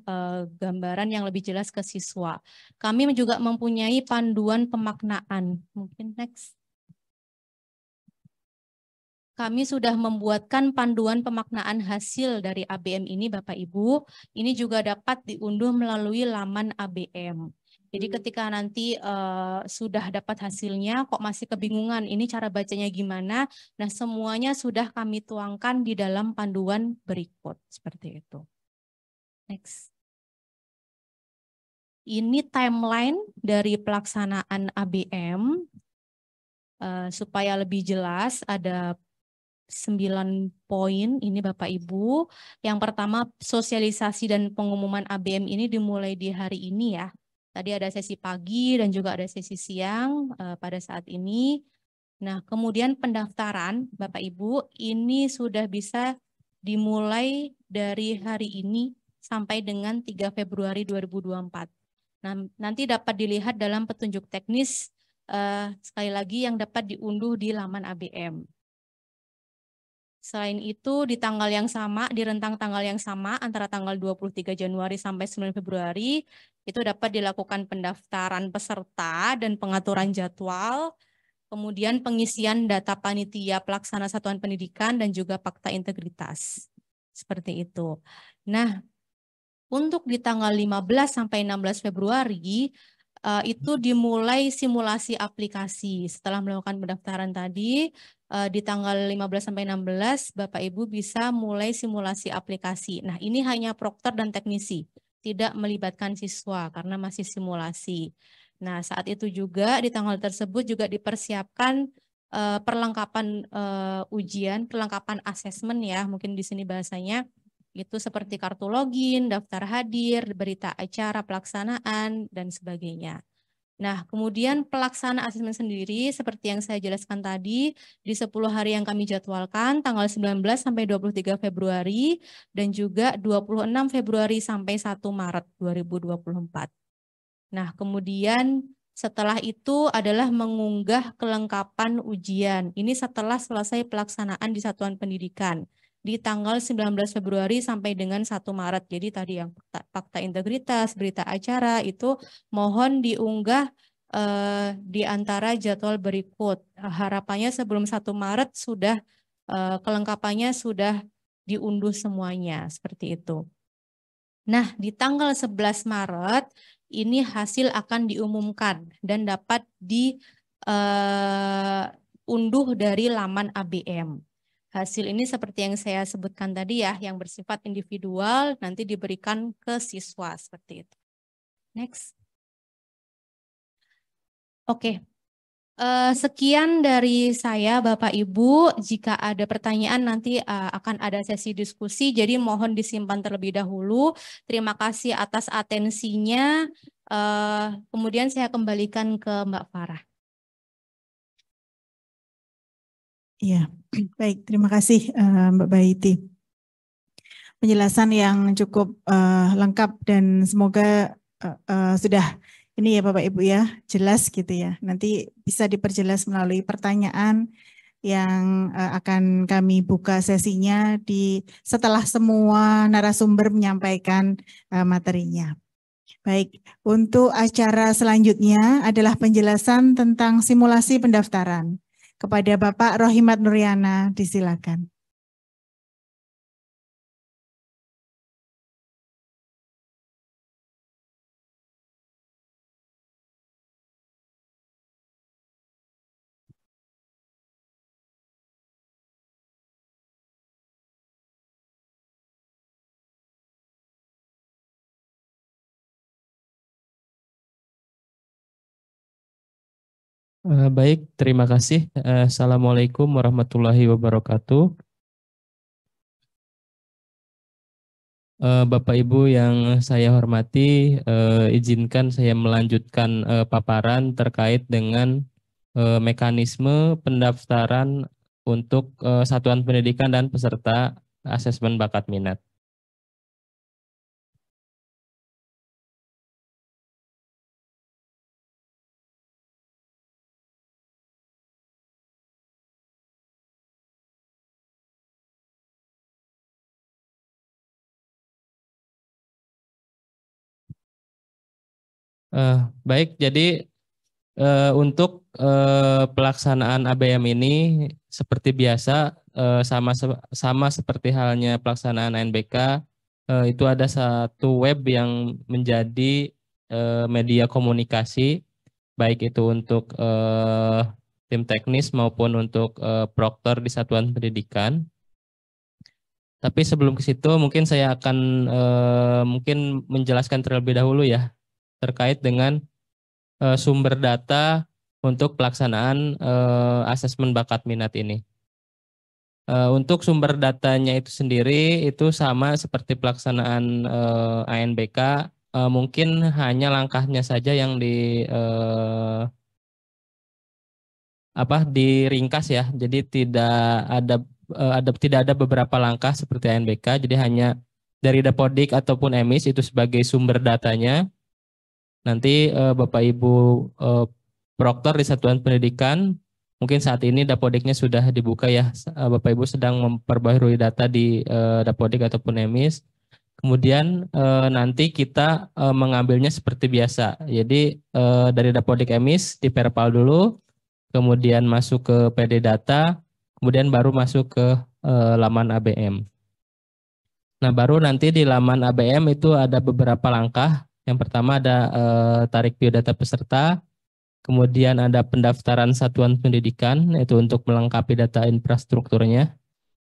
C: gambaran yang lebih jelas ke siswa. Kami juga mempunyai panduan pemaknaan. Mungkin next. Kami sudah membuatkan panduan pemaknaan hasil dari ABM ini, Bapak Ibu. Ini juga dapat diunduh melalui laman ABM. Jadi ketika nanti sudah dapat hasilnya, kok masih kebingungan, ini cara bacanya gimana? Nah, semuanya sudah kami tuangkan di dalam panduan berikut. Seperti itu. Next. Ini timeline dari pelaksanaan ABM. Supaya lebih jelas, ada 9 poin ini Bapak Ibu. Yang pertama, sosialisasi dan pengumuman ABM ini dimulai di hari ini ya. Tadi ada sesi pagi dan juga ada sesi siang pada saat ini. Nah, kemudian pendaftaran Bapak Ibu ini sudah bisa dimulai dari hari ini sampai dengan 3 Februari 2024. Nah, nanti dapat dilihat dalam petunjuk teknis sekali lagi yang dapat diunduh di laman ABM. Selain itu, di tanggal yang sama, di rentang tanggal yang sama, antara tanggal 23 Januari sampai 9 Februari, itu dapat dilakukan pendaftaran peserta dan pengaturan jadwal, kemudian pengisian data panitia pelaksana satuan pendidikan, dan juga fakta integritas. Seperti itu. Nah, untuk di tanggal 15 sampai 16 Februari, itu dimulai simulasi aplikasi. Setelah melakukan pendaftaran tadi, di tanggal 15 sampai 16, Bapak Ibu bisa mulai simulasi aplikasi. Nah, ini hanya prokter dan teknisi, tidak melibatkan siswa karena masih simulasi. Nah, saat itu juga di tanggal tersebut juga dipersiapkan perlengkapan ujian, perlengkapan asesmen ya, mungkin di sini bahasanya, itu seperti kartu login, daftar hadir, berita acara pelaksanaan, dan sebagainya. Nah, kemudian pelaksanaan asesmen sendiri seperti yang saya jelaskan tadi, di 10 hari yang kami jadwalkan, tanggal 19 sampai 23 Februari, dan juga 26 Februari sampai 1 Maret 2024. Nah, kemudian setelah itu adalah mengunggah kelengkapan ujian. Ini setelah selesai pelaksanaan di satuan pendidikan di tanggal 19 Februari sampai dengan 1 Maret. Jadi tadi yang fakta integritas, berita acara itu mohon diunggah di antara jadwal berikut. Harapannya sebelum 1 Maret sudah kelengkapannya sudah diunduh semuanya seperti itu. Nah, di tanggal 11 Maret ini hasil akan diumumkan dan dapat diunduh dari laman ABM. Hasil ini seperti yang saya sebutkan tadi ya, yang bersifat individual nanti diberikan ke siswa seperti itu. Next. Oke. Sekian dari saya Bapak Ibu. Jika ada pertanyaan nanti akan ada sesi diskusi, jadi mohon disimpan terlebih dahulu. Terima kasih atas atensinya. Kemudian saya kembalikan ke Mbak Farah.
A: Iya, baik. Terima kasih Mbak Baiti. Penjelasan yang cukup lengkap dan semoga sudah ini ya Bapak Ibu ya, jelas gitu ya. Nanti bisa diperjelas melalui pertanyaan yang akan kami buka sesinya setelah semua narasumber menyampaikan materinya. Baik, untuk acara selanjutnya adalah penjelasan tentang simulasi pendaftaran. Kepada Bapak Rohimat Nuryana, disilakan.
D: Baik, terima kasih. Assalamualaikum warahmatullahi wabarakatuh. Bapak Ibu yang saya hormati, izinkan saya melanjutkan paparan terkait dengan mekanisme pendaftaran untuk satuan pendidikan dan peserta asesmen bakat minat. Baik, jadi untuk pelaksanaan ABM ini seperti biasa, sama seperti halnya pelaksanaan ANBK, itu ada satu web yang menjadi media komunikasi, baik itu untuk tim teknis maupun untuk proktor di satuan pendidikan. Tapi sebelum ke situ mungkin saya akan mungkin menjelaskan terlebih dahulu ya terkait dengan sumber data untuk pelaksanaan asesmen bakat minat ini. Untuk sumber datanya itu sendiri itu sama seperti pelaksanaan ANBK, mungkin hanya langkahnya saja yang diringkas ya. Jadi tidak ada beberapa langkah seperti ANBK, jadi hanya dari Dapodik ataupun EMIS itu sebagai sumber datanya. Nanti Bapak Ibu proktor di satuan pendidikan, mungkin saat ini Dapodiknya sudah dibuka ya, Bapak Ibu sedang memperbaharui data di Dapodik ataupun EMIS. Kemudian nanti kita mengambilnya seperti biasa. Jadi dari Dapodik EMIS di Perpal dulu, kemudian masuk ke PD Data, kemudian baru masuk ke laman ABM. Nah, baru nanti di laman ABM itu ada beberapa langkah. Yang pertama ada tarik biodata peserta, kemudian ada pendaftaran satuan pendidikan, yaitu untuk melengkapi data infrastrukturnya.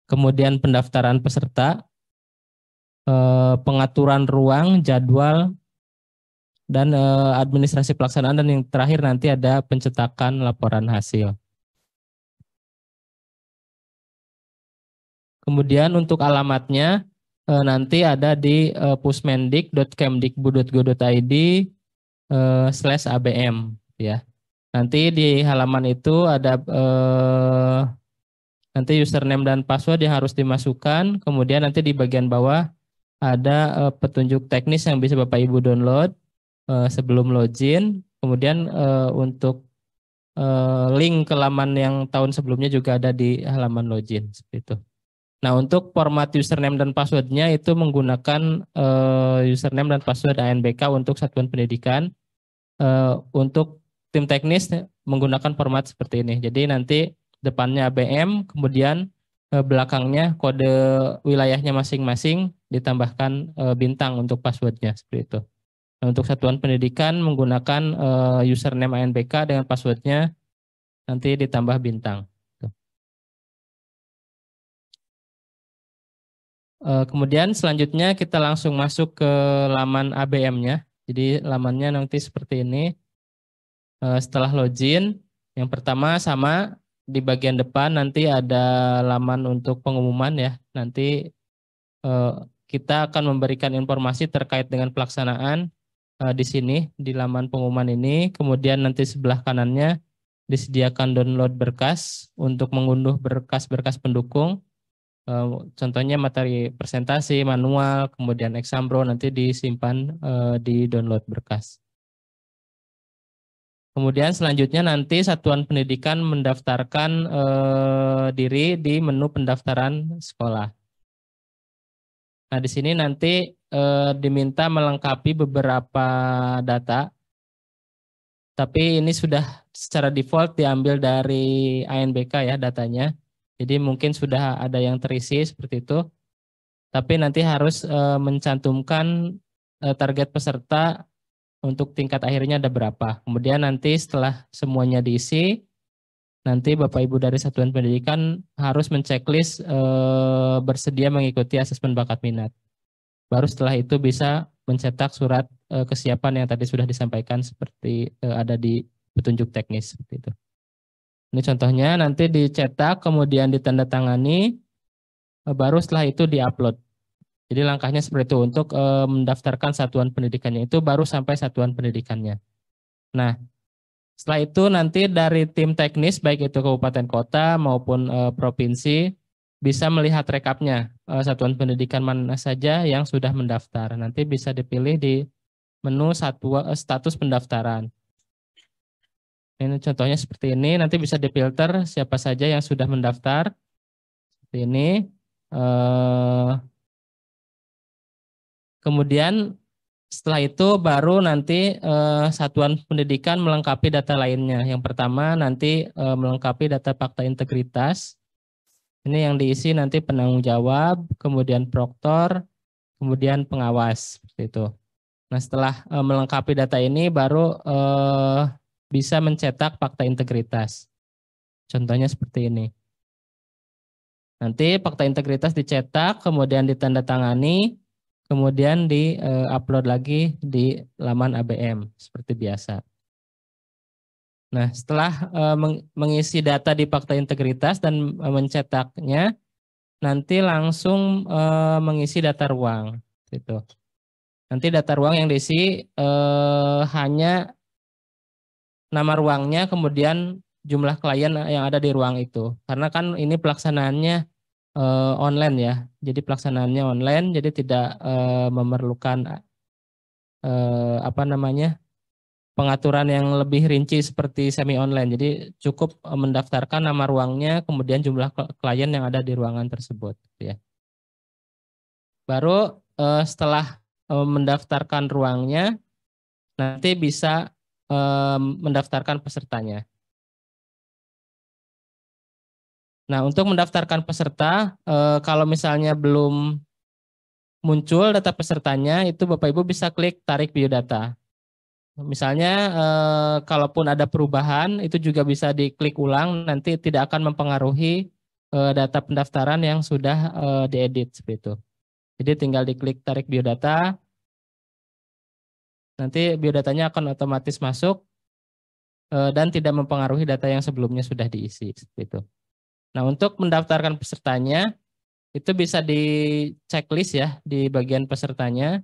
D: Kemudian pendaftaran peserta, pengaturan ruang, jadwal, dan administrasi pelaksanaan, dan yang terakhir nanti ada pencetakan laporan hasil. Kemudian untuk alamatnya nanti ada di pusmendik.kemdikbud.go.id/ABM ya. Nanti di halaman itu ada nanti username dan password yang harus dimasukkan. Kemudian nanti di bagian bawah ada petunjuk teknis yang bisa Bapak Ibu download sebelum login. Kemudian untuk link ke laman yang tahun sebelumnya juga ada di halaman login seperti itu. Nah, untuk format username dan passwordnya itu menggunakan username dan password ANBK untuk satuan pendidikan. Untuk tim teknis menggunakan format seperti ini. Jadi nanti depannya ABM, kemudian belakangnya kode wilayahnya masing-masing ditambahkan bintang untuk passwordnya seperti itu. Nah, untuk satuan pendidikan menggunakan username ANBK dengan passwordnya nanti ditambah bintang. Kemudian selanjutnya kita langsung masuk ke laman ABM-nya. Jadi lamannya nanti seperti ini. Setelah login, yang pertama sama di bagian depan nanti ada laman untuk pengumuman ya. Nanti kita akan memberikan informasi terkait dengan pelaksanaan di sini di laman pengumuman ini. Kemudian nanti sebelah kanannya disediakan download berkas untuk mengunduh berkas-berkas pendukung. Contohnya materi presentasi, manual, kemudian Exambro nanti disimpan di download berkas. Kemudian selanjutnya nanti satuan pendidikan mendaftarkan diri di menu pendaftaran sekolah. Nah, di sini nanti diminta melengkapi beberapa data, tapi ini sudah secara default diambil dari ANBK ya datanya. Jadi mungkin sudah ada yang terisi seperti itu, tapi nanti harus mencantumkan target peserta untuk tingkat akhirnya ada berapa. Kemudian nanti setelah semuanya diisi, nanti Bapak Ibu dari satuan pendidikan harus menceklis bersedia mengikuti asesmen bakat minat. Baru setelah itu bisa mencetak surat kesiapan yang tadi sudah disampaikan seperti ada di petunjuk teknis seperti itu. Ini contohnya nanti dicetak, kemudian ditandatangani, baru setelah itu diupload. Jadi langkahnya seperti itu untuk mendaftarkan satuan pendidikannya itu baru sampai satuan pendidikannya. Nah, setelah itu nanti dari tim teknis baik itu kabupaten kota maupun provinsi bisa melihat rekapnya satuan pendidikan mana saja yang sudah mendaftar. Nanti bisa dipilih di menu status pendaftaran. Ini contohnya seperti ini, nanti bisa difilter siapa saja yang sudah mendaftar. Seperti ini. Kemudian Setelah itu baru nanti satuan pendidikan melengkapi data lainnya. Yang pertama nanti melengkapi data fakta integritas. Ini yang diisi nanti penanggung jawab, kemudian proktor, kemudian pengawas seperti itu. Nah, setelah melengkapi data ini baru bisa mencetak fakta integritas. Contohnya seperti ini. Nanti fakta integritas dicetak, kemudian ditandatangani, kemudian di-upload lagi di laman ABM seperti biasa. Nah, setelah mengisi data di fakta integritas dan mencetaknya, nanti langsung mengisi data ruang. Gitu. Nanti data ruang yang diisi hanya nama ruangnya, kemudian jumlah klien yang ada di ruang itu. Karena kan ini pelaksanaannya online ya, jadi pelaksanaannya online, jadi tidak memerlukan pengaturan yang lebih rinci seperti semi online. Jadi cukup mendaftarkan nama ruangnya, kemudian jumlah klien yang ada di ruangan tersebut. Ya. Baru setelah mendaftarkan ruangnya, nanti bisa mendaftarkan pesertanya. Nah, untuk mendaftarkan peserta, kalau misalnya belum muncul data pesertanya, itu Bapak Ibu bisa klik tarik biodata. Misalnya, kalaupun ada perubahan, itu juga bisa diklik ulang, nanti tidak akan mempengaruhi data pendaftaran yang sudah diedit seperti itu. Jadi tinggal diklik tarik biodata, nanti biodatanya akan otomatis masuk dan tidak mempengaruhi data yang sebelumnya sudah diisi seperti itu. Nah, untuk mendaftarkan pesertanya, itu bisa di checklist ya, di bagian pesertanya.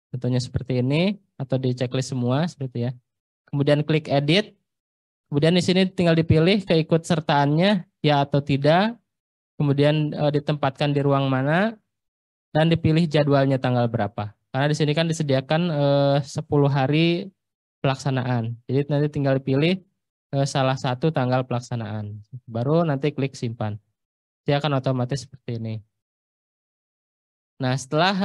D: Contohnya seperti ini, atau di checklist semua, seperti ya. Kemudian klik edit, kemudian di sini tinggal dipilih keikutsertaannya, ya atau tidak. Kemudian ditempatkan di ruang mana, dan dipilih jadwalnya tanggal berapa. Karena di sini kan disediakan 10 hari pelaksanaan. Jadi nanti tinggal dipilih salah satu tanggal pelaksanaan. Baru nanti klik simpan. Dia akan otomatis seperti ini. Nah, setelah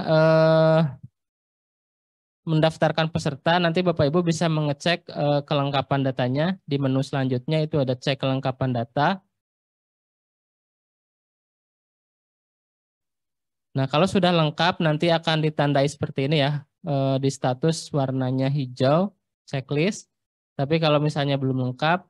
D: mendaftarkan peserta, nanti Bapak Ibu bisa mengecek kelengkapan datanya. Di menu selanjutnya itu ada cek kelengkapan data. Nah, kalau sudah lengkap nanti akan ditandai seperti ini ya. Di status warnanya hijau, checklist. Tapi kalau misalnya belum lengkap,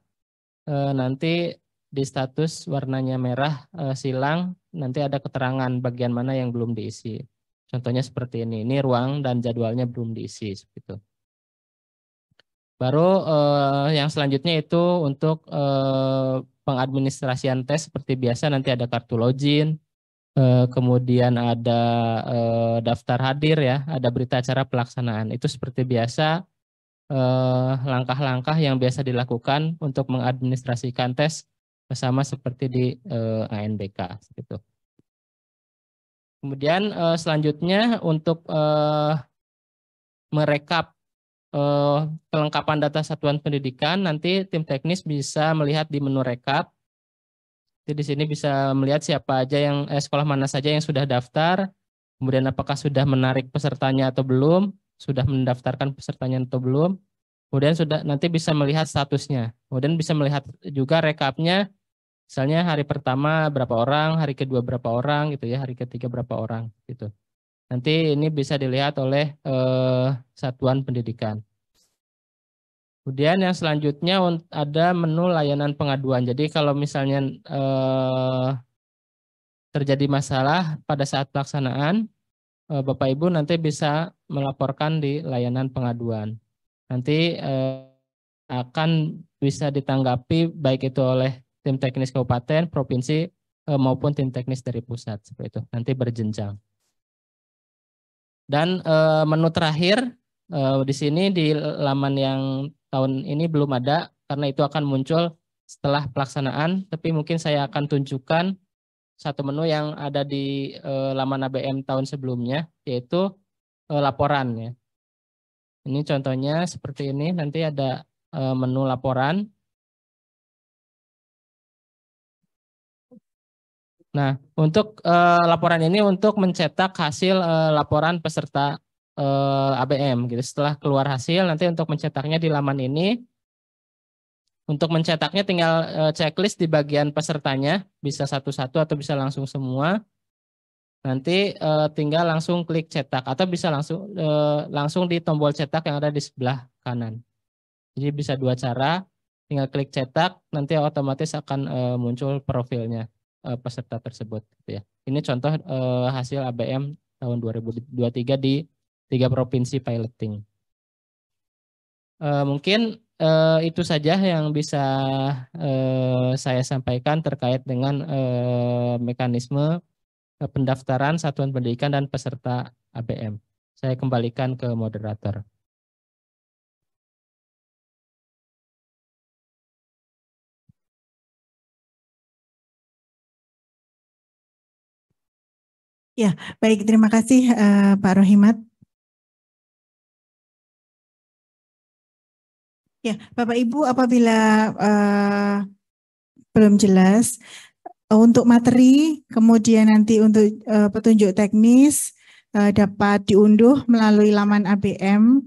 D: nanti di status warnanya merah silang, nanti ada keterangan bagian mana yang belum diisi. Contohnya seperti ini ruang dan jadwalnya belum diisi. Seperti itu. Baru yang selanjutnya itu untuk pengadministrasian tes seperti biasa, nanti ada kartu login, kemudian ada daftar hadir ya, ada berita acara pelaksanaan. Itu seperti biasa langkah-langkah yang biasa dilakukan untuk mengadministrasikan tes sama seperti di ANBK gitu. Kemudian selanjutnya untuk merekap kelengkapan data satuan pendidikan, nanti tim teknis bisa melihat di menu rekap. Jadi di sini bisa melihat siapa aja yang sekolah mana saja yang sudah daftar, kemudian apakah sudah menarik pesertanya atau belum, sudah mendaftarkan pesertanya atau belum. Kemudian sudah nanti bisa melihat statusnya. Kemudian bisa melihat juga rekapnya, misalnya hari pertama berapa orang, hari kedua berapa orang gitu ya, hari ketiga berapa orang gitu. Nanti ini bisa dilihat oleh satuan pendidikan. Kemudian yang selanjutnya ada menu layanan pengaduan. Jadi kalau misalnya terjadi masalah pada saat pelaksanaan, Bapak Ibu nanti bisa melaporkan di layanan pengaduan. Nanti akan bisa ditanggapi baik itu oleh tim teknis kabupaten, provinsi, maupun tim teknis dari pusat. Seperti itu, nanti berjenjang. Dan menu terakhir di sini di laman yang tahun ini belum ada, karena itu akan muncul setelah pelaksanaan, tapi mungkin saya akan tunjukkan satu menu yang ada di laman ABM tahun sebelumnya, yaitu laporan ya. Ini contohnya seperti ini, nanti ada menu laporan. Nah, untuk laporan ini untuk mencetak hasil laporan peserta ABM gitu. Setelah keluar hasil nanti untuk mencetaknya di laman ini. Untuk mencetaknya tinggal checklist di bagian pesertanya, bisa satu-satu atau bisa langsung semua. Nanti tinggal langsung klik cetak atau bisa langsung di tombol cetak yang ada di sebelah kanan. Jadi bisa dua cara, tinggal klik cetak, nanti otomatis akan muncul profilnya peserta tersebut. Gitu ya. Ini contoh hasil ABM tahun 2023 di 3 provinsi piloting. Mungkin itu saja yang bisa saya sampaikan terkait dengan mekanisme pendaftaran satuan pendidikan dan peserta ABM. Saya kembalikan ke moderator.
A: Ya, baik. Terima kasih Pak Rohimat. Ya, Bapak Ibu, apabila belum jelas untuk materi, kemudian nanti untuk petunjuk teknis dapat diunduh melalui laman ABM.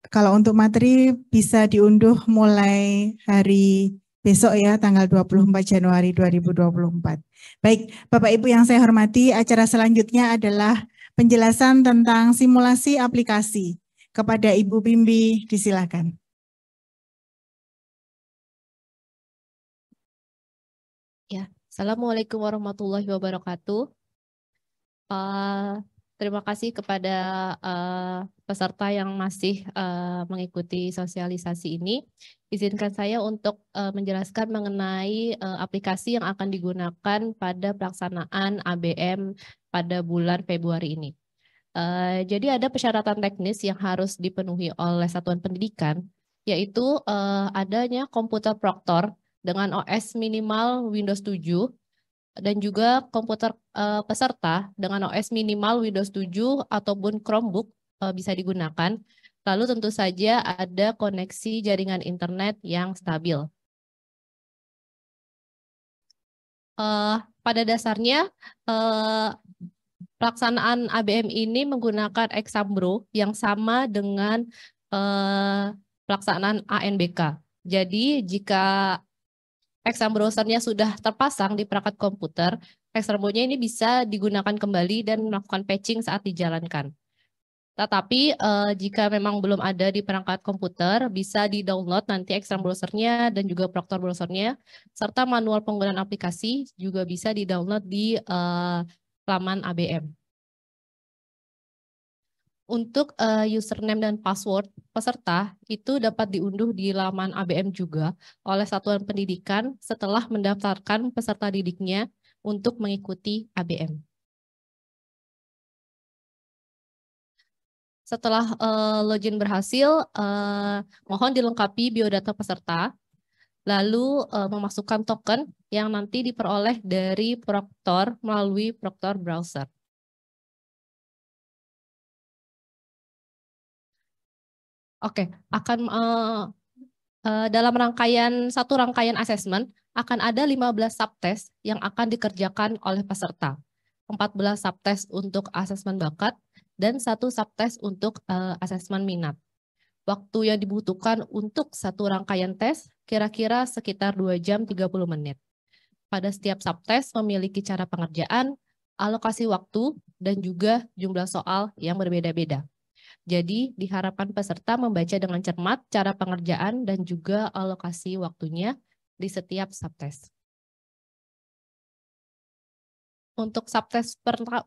A: Kalau untuk materi bisa diunduh mulai hari besok ya, tanggal 24 Januari 2024. Baik, Bapak Ibu yang saya hormati, acara selanjutnya adalah penjelasan tentang simulasi aplikasi. Kepada Ibu Bimbi, disilakan.
C: Ya, Assalamualaikum warahmatullahi wabarakatuh. Terima kasih kepada peserta yang masih mengikuti sosialisasi ini. Izinkan saya untuk menjelaskan mengenai aplikasi yang akan digunakan pada pelaksanaan ABM pada bulan Februari ini. Jadi ada persyaratan teknis yang harus dipenuhi oleh satuan pendidikan, yaitu adanya komputer proktor dengan OS minimal Windows 7, dan juga komputer peserta dengan OS minimal Windows 7 ataupun Chromebook bisa digunakan. Lalu tentu saja ada koneksi jaringan internet yang stabil. Pada dasarnya, pelaksanaan ABM ini menggunakan Exambro yang sama dengan pelaksanaan ANBK. Jadi jika Exam browsernya sudah terpasang di perangkat komputer, Exambro-nya ini bisa digunakan kembali dan melakukan patching saat dijalankan. Tetapi jika memang belum ada di perangkat komputer, bisa di-download nanti Exam browsernya dan juga Proctor browsernya, serta manual penggunaan aplikasi juga bisa di-download di laman ABM. Untuk username dan password peserta itu dapat diunduh di laman ABM juga oleh satuan pendidikan setelah mendaftarkan peserta didiknya untuk mengikuti ABM. Setelah login berhasil, mohon dilengkapi biodata peserta, lalu memasukkan token yang nanti diperoleh dari Proctor melalui Proctor Browser. Oke, akan dalam satu rangkaian asesmen akan ada 15 subtes yang akan dikerjakan oleh peserta. 14 subtes untuk asesmen bakat dan 1 subtes untuk asesmen minat. Waktu yang dibutuhkan untuk satu rangkaian tes kira-kira sekitar 2 jam 30 menit. Pada setiap subtes memiliki cara pengerjaan, alokasi waktu, dan juga jumlah soal yang berbeda-beda. Jadi diharapkan peserta membaca dengan cermat cara pengerjaan dan juga alokasi waktunya di setiap subtes. Untuk subtes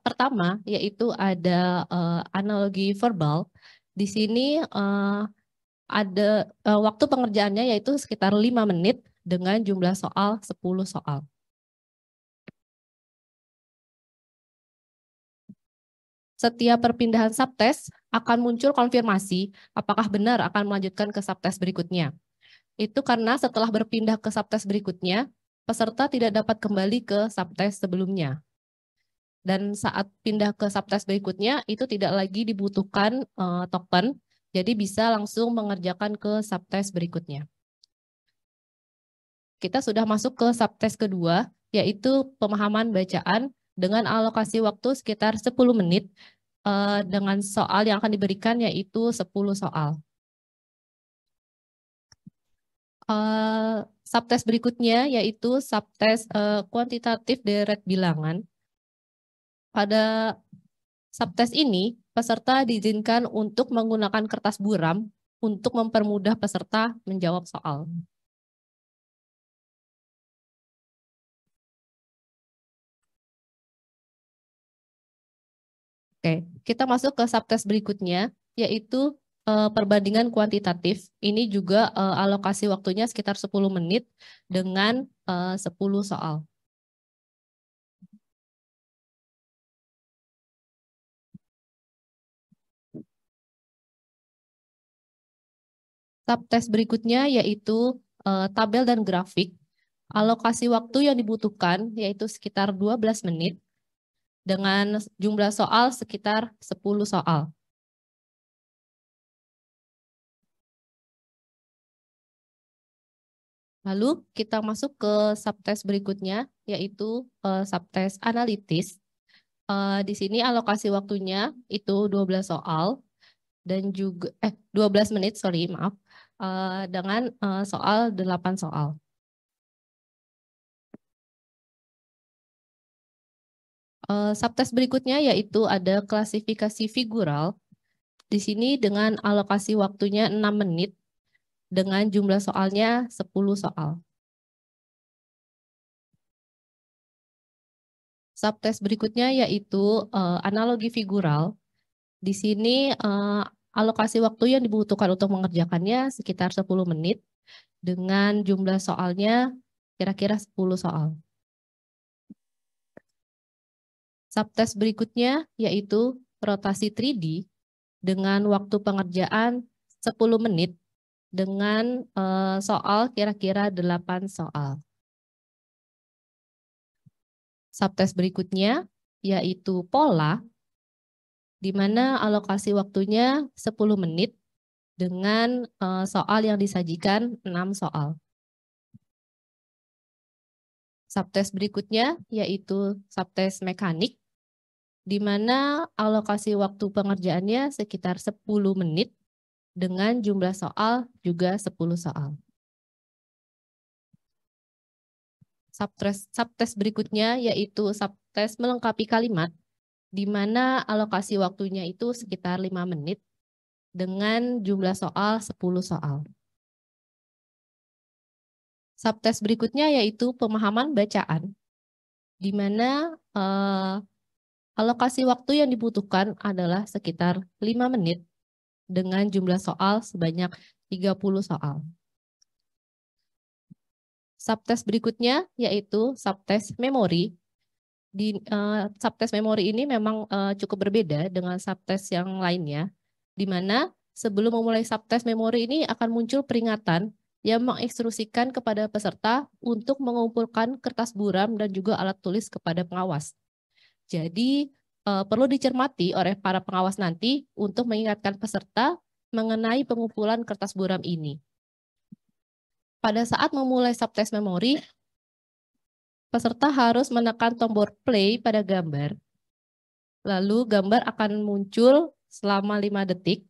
C: pertama yaitu ada analogi verbal. Di sini ada waktu pengerjaannya yaitu sekitar 5 menit dengan jumlah soal 10 soal. Setiap perpindahan subtes akan muncul konfirmasi apakah benar akan melanjutkan ke subtes berikutnya. Itu karena setelah berpindah ke subtes berikutnya, peserta tidak dapat kembali ke subtes sebelumnya. Dan saat pindah ke subtes berikutnya, itu tidak lagi dibutuhkan token, jadi bisa langsung mengerjakan ke subtes berikutnya. Kita sudah masuk ke subtes kedua, yaitu pemahaman bacaan dengan alokasi waktu sekitar 10 menit dengan soal yang akan diberikan yaitu 10 soal. Subtes berikutnya yaitu subtes kuantitatif deret bilangan. Pada subtes ini, peserta diizinkan untuk menggunakan kertas buram untuk mempermudah peserta menjawab soal. Oke, kita masuk ke subtes berikutnya, yaitu perbandingan kuantitatif. Ini juga alokasi waktunya sekitar 10 menit dengan 10 soal. Subtes berikutnya yaitu tabel dan grafik. Alokasi waktu yang dibutuhkan yaitu sekitar 12 menit dengan jumlah soal sekitar 10 soal. Lalu kita masuk ke subtes berikutnya yaitu subtes analitis. Di sini alokasi waktunya itu 12 soal dan juga 12 menit, maaf, dengan soal 8 soal. Subtes berikutnya yaitu ada klasifikasi figural. Di sini dengan alokasi waktunya 6 menit dengan jumlah soalnya 10 soal. Subtes berikutnya yaitu analogi figural. Di sini alokasi waktu yang dibutuhkan untuk mengerjakannya sekitar 10 menit dengan jumlah soalnya kira-kira 10 soal. Subtes berikutnya yaitu rotasi 3D dengan waktu pengerjaan 10 menit dengan soal kira-kira 8 soal. Subtes berikutnya yaitu pola, di mana alokasi waktunya 10 menit dengan soal yang disajikan 6 soal. Subtes berikutnya yaitu subtes mekanik, di mana alokasi waktu pengerjaannya sekitar 10 menit dengan jumlah soal juga 10 soal. Subtes berikutnya yaitu subtes melengkapi kalimat, di mana alokasi waktunya itu sekitar 5 menit dengan jumlah soal 10 soal. Subtes berikutnya yaitu pemahaman bacaan, di mana alokasi waktu yang dibutuhkan adalah sekitar 5 menit dengan jumlah soal sebanyak 30 soal. Subtes berikutnya yaitu subtes memori. Di subtes memori ini memang cukup berbeda dengan subtes yang lainnya, di mana sebelum memulai subtes memori ini akan muncul peringatan yang menginstruksikan kepada peserta untuk mengumpulkan kertas buram dan juga alat tulis kepada pengawas. Jadi perlu dicermati oleh para pengawas nanti untuk mengingatkan peserta mengenai pengumpulan kertas buram ini. Pada saat memulai subtes memori, peserta harus menekan tombol play pada gambar. Lalu gambar akan muncul selama 5 detik.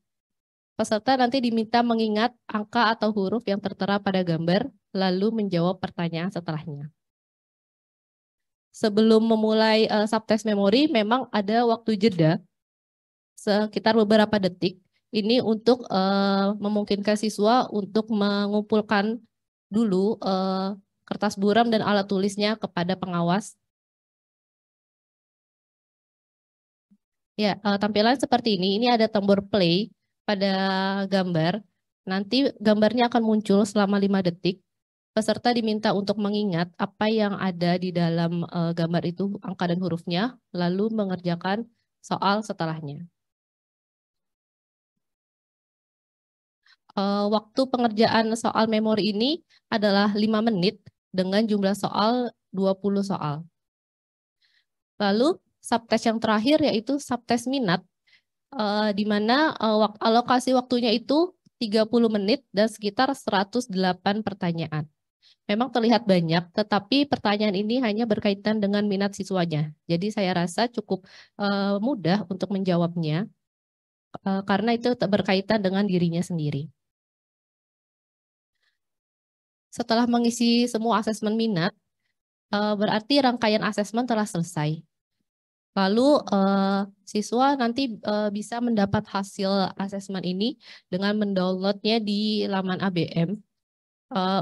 C: Peserta nanti diminta mengingat angka atau huruf yang tertera pada gambar, lalu menjawab pertanyaan setelahnya. Sebelum memulai subtes memori, memang ada waktu jeda sekitar beberapa detik. Ini untuk memungkinkan siswa untuk mengumpulkan dulu kertas buram dan alat tulisnya kepada pengawas. Ya, tampilan seperti ini. Ini ada tombol play pada gambar. Nanti gambarnya akan muncul selama 5 detik. Peserta diminta untuk mengingat apa yang ada di dalam gambar itu, angka dan hurufnya, lalu mengerjakan soal setelahnya. Waktu pengerjaan soal memori ini adalah 5 menit dengan jumlah soal 20 soal. Lalu subtes yang terakhir yaitu subtes minat, di mana alokasi waktunya itu 30 menit dan sekitar 108 pertanyaan. Memang terlihat banyak, tetapi pertanyaan ini hanya berkaitan dengan minat siswanya. Jadi saya rasa cukup mudah untuk menjawabnya, karena itu berkaitan dengan dirinya sendiri. Setelah mengisi semua asesmen minat, berarti rangkaian asesmen telah selesai. Lalu siswa nanti bisa mendapat hasil asesmen ini dengan mendownloadnya di laman ABM.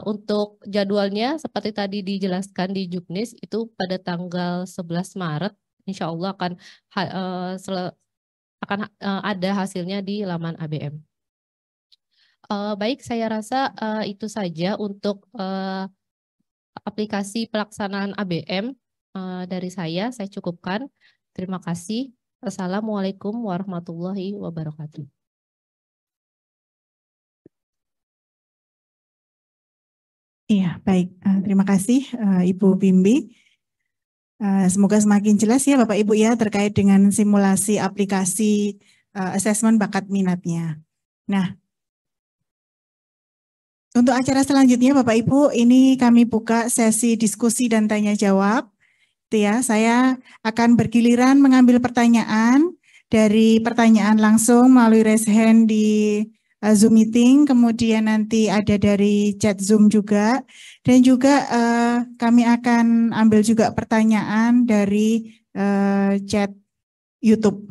C: Untuk jadwalnya seperti tadi dijelaskan di Juknis itu pada tanggal 11 Maret, insya Allah akan ada hasilnya di laman ABM. Baik, saya rasa itu saja untuk aplikasi pelaksanaan ABM dari saya cukupkan. Terima kasih. Assalamualaikum warahmatullahi wabarakatuh.
A: Iya, baik. Terima kasih Ibu Bimbi. Semoga semakin jelas ya Bapak Ibu ya terkait dengan simulasi aplikasi asesmen bakat minatnya. Nah, untuk acara selanjutnya Bapak Ibu, ini kami buka sesi diskusi dan tanya jawab. Ya, saya akan bergiliran mengambil pertanyaan dari pertanyaan langsung melalui raise hand di Zoom meeting, kemudian nanti ada dari chat Zoom juga, dan juga kami akan ambil juga pertanyaan dari chat YouTube.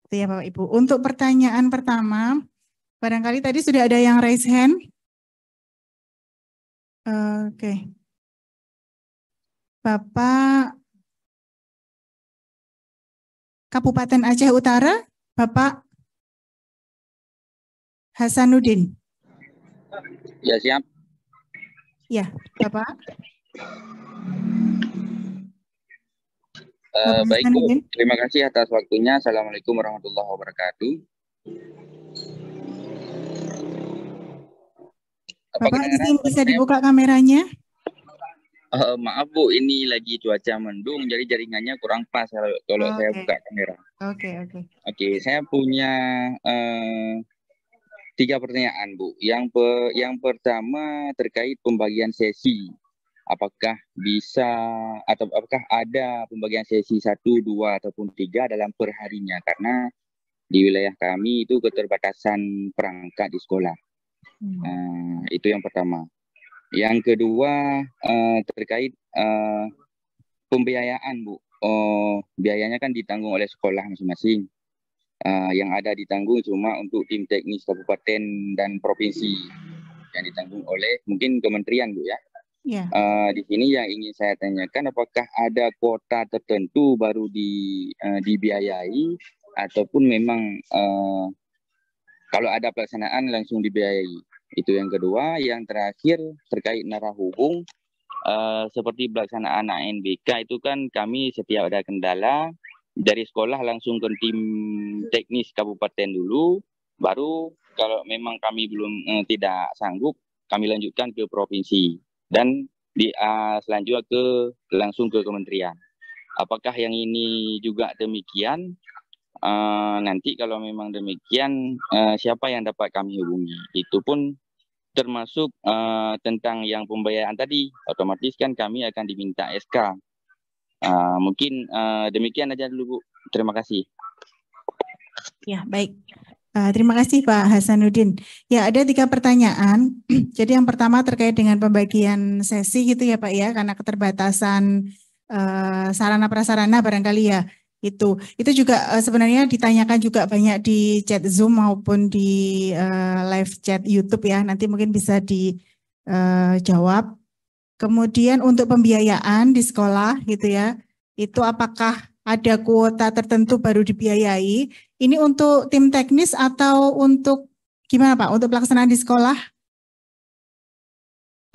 A: Itu ya Bapak Ibu. Untuk pertanyaan pertama, barangkali tadi sudah ada yang raise hand. Oke. Bapak Kabupaten Aceh Utara, Bapak Hasanuddin.
E: Ya, siap.
A: Ya, Bapak.
E: Baik Bu, terima kasih atas waktunya. Assalamualaikum warahmatullahi wabarakatuh.
A: Bapak izin bisa dibuka kameranya?
E: Maaf Bu, ini lagi cuaca mendung, jadi jaringannya kurang pas kalau saya buka kamera. Oke, saya punya 3 pertanyaan Bu. Yang pertama terkait pembagian sesi. Apakah bisa atau apakah ada pembagian sesi 1, 2 ataupun 3 dalam perharinya? Karena di wilayah kami itu keterbatasan perangkat di sekolah. Itu yang pertama. Yang kedua terkait pembiayaan Bu. Biayanya kan ditanggung oleh sekolah masing-masing. Yang ada ditanggung cuma untuk tim teknis kabupaten dan provinsi yang ditanggung oleh mungkin kementerian Bu ya. Di sini yang ingin saya tanyakan, apakah ada kuota tertentu baru dibiayai ataupun memang kalau ada pelaksanaan langsung dibiayai. Itu yang kedua. Yang terakhir terkait narahubung, seperti pelaksanaan ANBK itu kan kami setiap ada kendala dari sekolah langsung ke tim teknis kabupaten dulu, baru kalau memang kami belum tidak sanggup kami lanjutkan ke provinsi dan selanjutnya langsung ke kementerian. Apakah yang ini juga demikian? Nanti kalau memang demikian, siapa yang dapat kami hubungi? Itu pun termasuk tentang yang pembayaran tadi, otomatis kan kami akan diminta SK. Mungkin demikian aja dulu Bu. Terima kasih.
A: Ya, baik. Terima kasih Pak Hasanuddin. Ya, ada 3 pertanyaan. Jadi yang pertama terkait dengan pembagian sesi gitu ya Pak ya, karena keterbatasan sarana prasarana barangkali ya. Itu juga sebenarnya ditanyakan juga banyak di chat Zoom maupun di live chat YouTube ya. Nanti mungkin bisa dijawab. Kemudian untuk pembiayaan di sekolah gitu ya, itu apakah ada kuota tertentu baru dibiayai? Ini untuk tim teknis atau untuk gimana Pak? Untuk pelaksanaan di sekolah?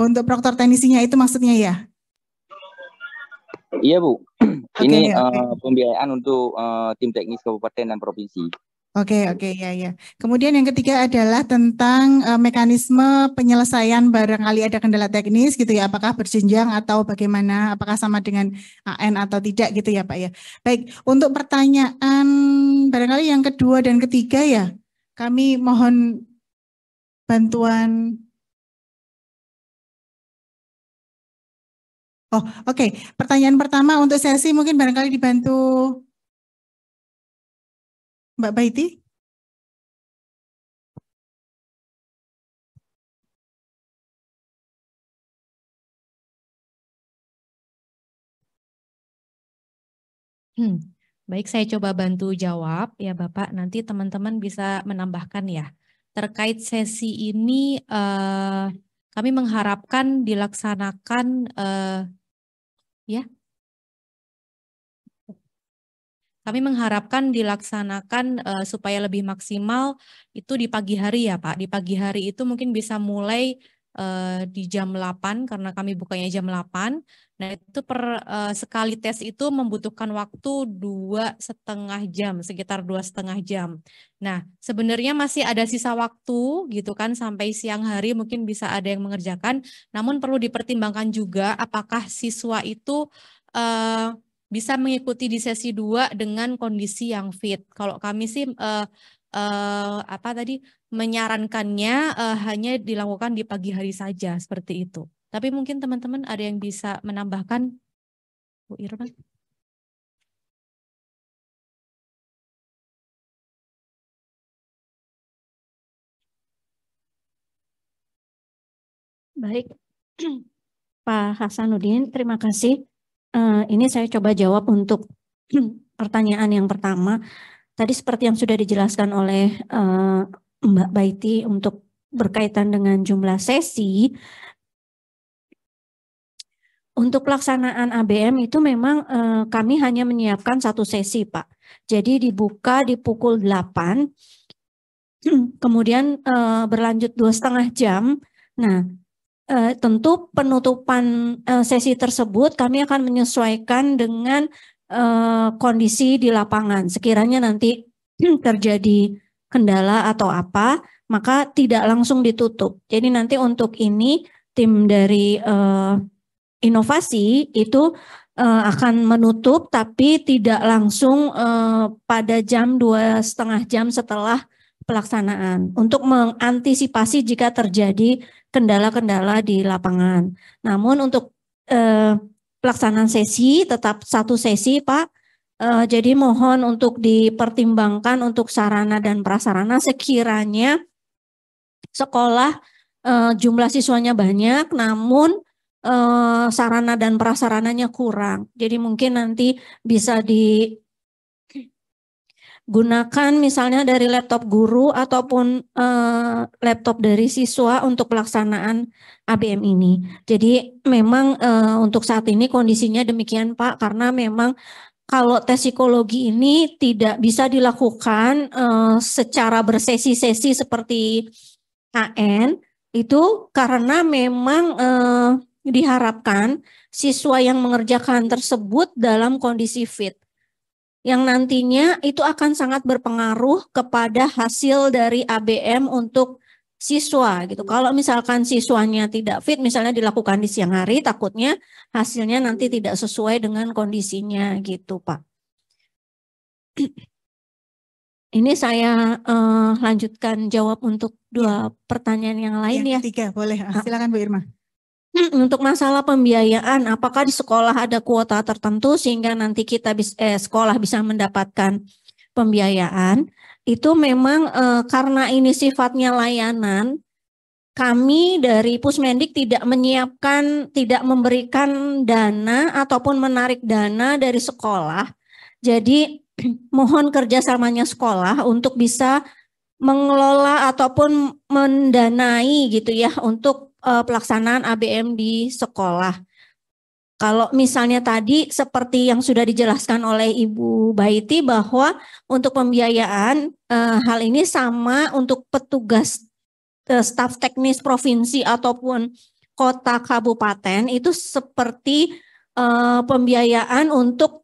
A: Untuk proktor teknisinya itu maksudnya ya?
E: Iya Bu. Ini pembiayaan untuk tim teknis kabupaten dan provinsi.
A: Oke, ya. Kemudian yang ketiga adalah tentang mekanisme penyelesaian barangkali ada kendala teknis gitu ya, apakah berjenjang atau bagaimana, apakah sama dengan AN atau tidak gitu ya Pak ya. Baik, untuk pertanyaan barangkali yang kedua dan ketiga ya, kami mohon bantuan Oh, oke. Pertanyaan pertama untuk sesi mungkin barangkali dibantu Mbak Baiti.
C: Baik, saya coba bantu jawab ya Bapak. Nanti teman-teman bisa menambahkan ya. Terkait sesi ini, kami mengharapkan dilaksanakan Kami mengharapkan dilaksanakan supaya lebih maksimal itu di pagi hari ya Pak. Di pagi hari itu mungkin bisa mulai di jam 8 karena kami bukanya jam 8. Nah itu sekali tes itu membutuhkan waktu 2,5 jam, sekitar 2,5 jam. Nah sebenarnya masih ada sisa waktu gitu kan sampai siang hari mungkin bisa ada yang mengerjakan. Namun perlu dipertimbangkan juga apakah siswa itu bisa mengikuti di sesi 2 dengan kondisi yang fit. Kalau kami sih menyarankannya hanya dilakukan di pagi hari saja seperti itu. Tapi mungkin teman-teman ada yang bisa menambahkan, Bu Irma?
F: Baik, Pak Hasanuddin, terima kasih. Ini saya coba jawab untuk pertanyaan yang pertama. Tadi seperti yang sudah dijelaskan oleh Mbak Baiti untuk berkaitan dengan jumlah sesi, untuk pelaksanaan ABM itu memang kami hanya menyiapkan 1 sesi, Pak. Jadi dibuka di pukul 8, kemudian berlanjut 2,5 jam. Nah, tentu penutupan sesi tersebut kami akan menyesuaikan dengan kondisi di lapangan. Sekiranya nanti terjadi kendala atau apa, maka tidak langsung ditutup. Jadi nanti untuk ini tim dari inovasi itu akan menutup tapi tidak langsung pada jam 2,5 jam setelah pelaksanaan untuk mengantisipasi jika terjadi kendala-kendala di lapangan. Namun untuk pelaksanaan sesi tetap 1 sesi, Pak. Jadi mohon untuk dipertimbangkan untuk sarana dan prasarana sekiranya sekolah jumlah siswanya banyak namun sarana dan prasarananya kurang. Jadi mungkin nanti bisa digunakan misalnya dari laptop guru ataupun laptop dari siswa untuk pelaksanaan ABM ini. Jadi memang untuk saat ini kondisinya demikian Pak, karena memang kalau tes psikologi ini tidak bisa dilakukan secara bersesi-sesi seperti AN, itu karena memang diharapkan siswa yang mengerjakan tersebut dalam kondisi fit, yang nantinya itu akan sangat berpengaruh kepada hasil dari ABM untuk siswa gitu. Kalau misalkan siswanya tidak fit, misalnya dilakukan di siang hari, takutnya hasilnya nanti tidak sesuai dengan kondisinya gitu, Pak. Ini saya lanjutkan jawab untuk 2 pertanyaan yang lain ya.
A: 3 boleh. Silakan Bu Irma.
F: Untuk masalah pembiayaan, apakah di sekolah ada kuota tertentu sehingga nanti kita sekolah bisa mendapatkan pembiayaan? Itu memang karena ini sifatnya layanan, kami dari Pusmendik tidak menyiapkan, tidak memberikan dana ataupun menarik dana dari sekolah. Jadi mohon kerjasamanya sekolah untuk bisa mengelola ataupun mendanai gitu ya untuk pelaksanaan ABM di sekolah. Kalau misalnya tadi seperti yang sudah dijelaskan oleh Ibu Baiti bahwa untuk pembiayaan hal ini sama untuk petugas staf teknis provinsi ataupun kota kabupaten itu seperti pembiayaan untuk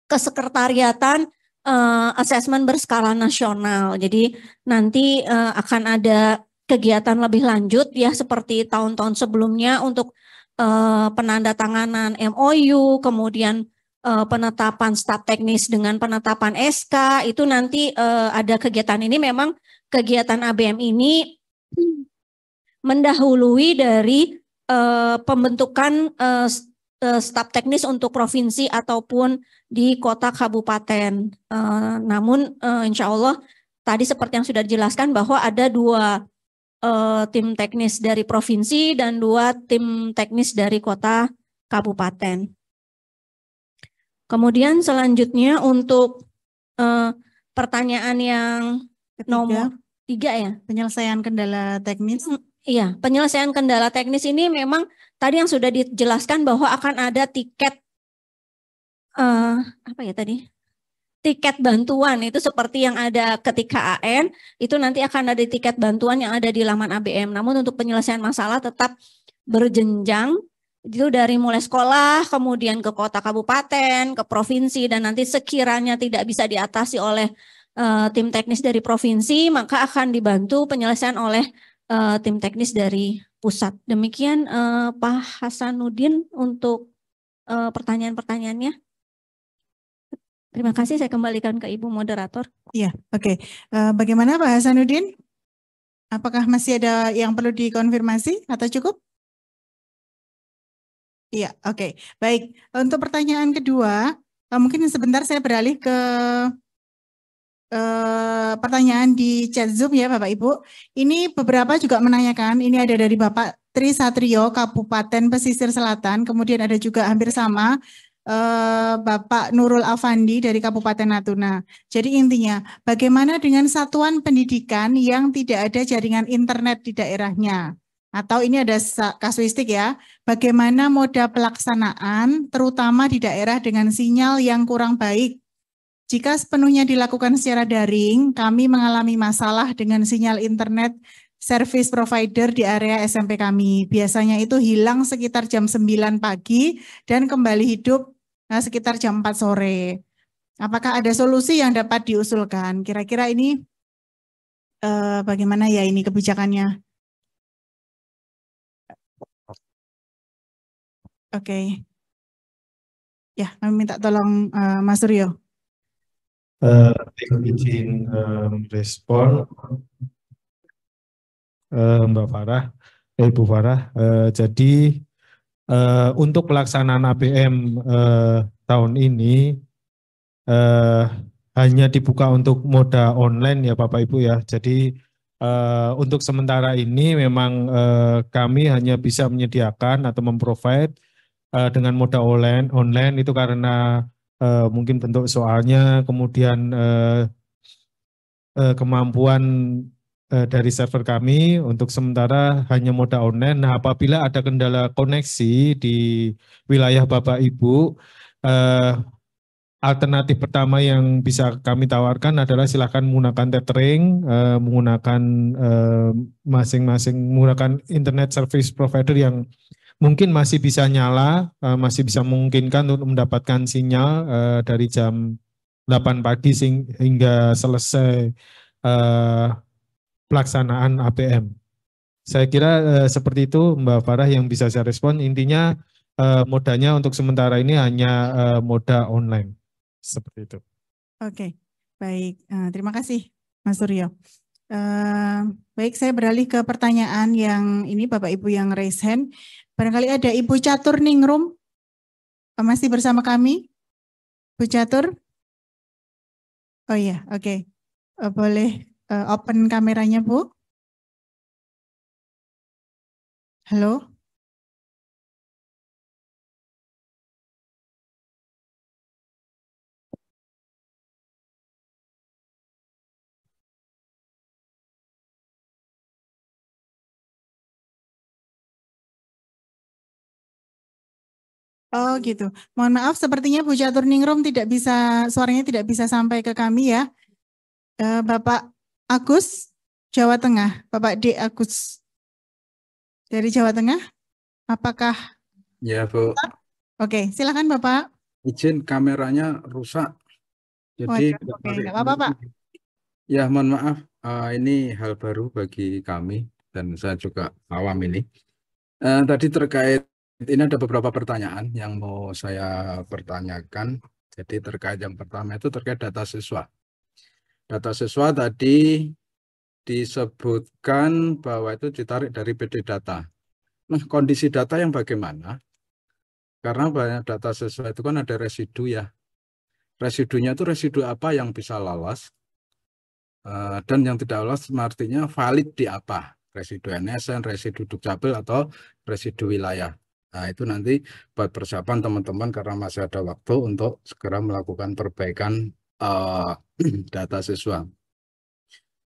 F: kesekretariatan asesmen berskala nasional. Jadi nanti akan ada kegiatan lebih lanjut ya seperti tahun-tahun sebelumnya untuk penandatanganan MOU, kemudian penetapan staf teknis dengan penetapan SK, itu nanti ada kegiatan ini. Memang kegiatan ABM ini mendahului dari pembentukan staf teknis untuk provinsi ataupun di kota kabupaten. Namun insya Allah tadi seperti yang sudah dijelaskan bahwa ada 2 tim teknis dari provinsi dan 2 tim teknis dari kota kabupaten. Kemudian selanjutnya untuk pertanyaan yang nomor 3 ya.
A: Penyelesaian kendala teknis.
F: Iya, penyelesaian kendala teknis ini memang tadi yang sudah dijelaskan bahwa akan ada tiket apa ya tadi? Tiket bantuan itu seperti yang ada ketika AN, itu nanti akan ada tiket bantuan yang ada di laman ABM. Namun untuk penyelesaian masalah tetap berjenjang, itu dari mulai sekolah, kemudian ke kota kabupaten, ke provinsi, dan nanti sekiranya tidak bisa diatasi oleh tim teknis dari provinsi, maka akan dibantu penyelesaian oleh tim teknis dari pusat. Demikian Pak Hasanuddin untuk pertanyaan-pertanyaannya. Terima kasih, saya kembalikan ke Ibu Moderator.
A: Iya, oke. Bagaimana Pak Hasanuddin? Apakah masih ada yang perlu dikonfirmasi atau cukup? Iya, oke. Baik, untuk pertanyaan kedua, mungkin sebentar saya beralih ke pertanyaan di chat Zoom ya Bapak Ibu. Ini beberapa juga menanyakan, ini ada dari Bapak Tri Satrio, Kabupaten Pesisir Selatan, kemudian ada juga hampir sama Bapak Nurul Afandi dari Kabupaten Natuna. Jadi intinya, bagaimana dengan satuan pendidikan yang tidak ada jaringan internet di daerahnya? Atau ini ada kasuistik ya, bagaimana moda pelaksanaan terutama di daerah dengan sinyal yang kurang baik? Jika sepenuhnya dilakukan secara daring, kami mengalami masalah dengan sinyal internet service provider di area SMP kami. Biasanya itu hilang sekitar jam 9 pagi dan kembali hidup sekitar jam 4 sore. Apakah ada solusi yang dapat diusulkan? Kira-kira ini bagaimana ya ini kebijakannya? Oke. Ya, kami minta tolong Mas Suryo.
G: Izin respon Mbak Farah, Ibu Farah. Jadi untuk pelaksanaan ABM tahun ini hanya dibuka untuk moda online ya Bapak Ibu ya. Jadi untuk sementara ini memang kami hanya bisa menyediakan atau memprovide dengan moda online itu karena mungkin bentuk soalnya, kemudian kemampuan dari server kami untuk sementara hanya moda online. Nah, apabila ada kendala koneksi di wilayah Bapak Ibu, alternatif pertama yang bisa kami tawarkan adalah silakan menggunakan tethering, menggunakan masing-masing menggunakan internet service provider yang mungkin masih bisa nyala, masih bisa memungkinkan untuk mendapatkan sinyal dari jam 8 pagi hingga selesai pelaksanaan ABM. Saya kira seperti itu Mbak Farah yang bisa saya respon. Intinya modanya untuk sementara ini hanya moda online. Seperti itu.
A: Oke, baik. Terima kasih Mas Suryo. Baik, saya beralih ke pertanyaan yang ini Bapak Ibu yang raise hand. Barangkali ada Ibu Catur Ningrum masih bersama kami. Bu Catur? Oh iya, oke. Boleh open kameranya Bu? Halo? Oh gitu. Mohon maaf, sepertinya Bu Catur Ningrum tidak bisa, suaranya tidak bisa sampai ke kami ya. Bapak Agus, Jawa Tengah. Bapak D. Agus dari Jawa Tengah. Apakah?
H: Ya Bu.
A: Oke, silakan Bapak.
H: Izin kameranya rusak. Jadi
A: oke, nggak apa-apa Pak.
H: Ya mohon maaf, ini hal baru bagi kami dan saya juga awam ini. Tadi terkait ini ada beberapa pertanyaan yang mau saya pertanyakan. Jadi terkait yang pertama itu terkait data siswa. Data siswa tadi disebutkan bahwa itu ditarik dari PD data. Nah, kondisi data yang bagaimana? Karena banyak data siswa itu kan ada residu ya. Residunya itu residu apa yang bisa lolos dan yang tidak lolos artinya valid di apa? Residu NSN, residu Dukcapil atau residu wilayah. Nah, itu nanti buat persiapan teman-teman karena masih ada waktu untuk segera melakukan perbaikan data siswa.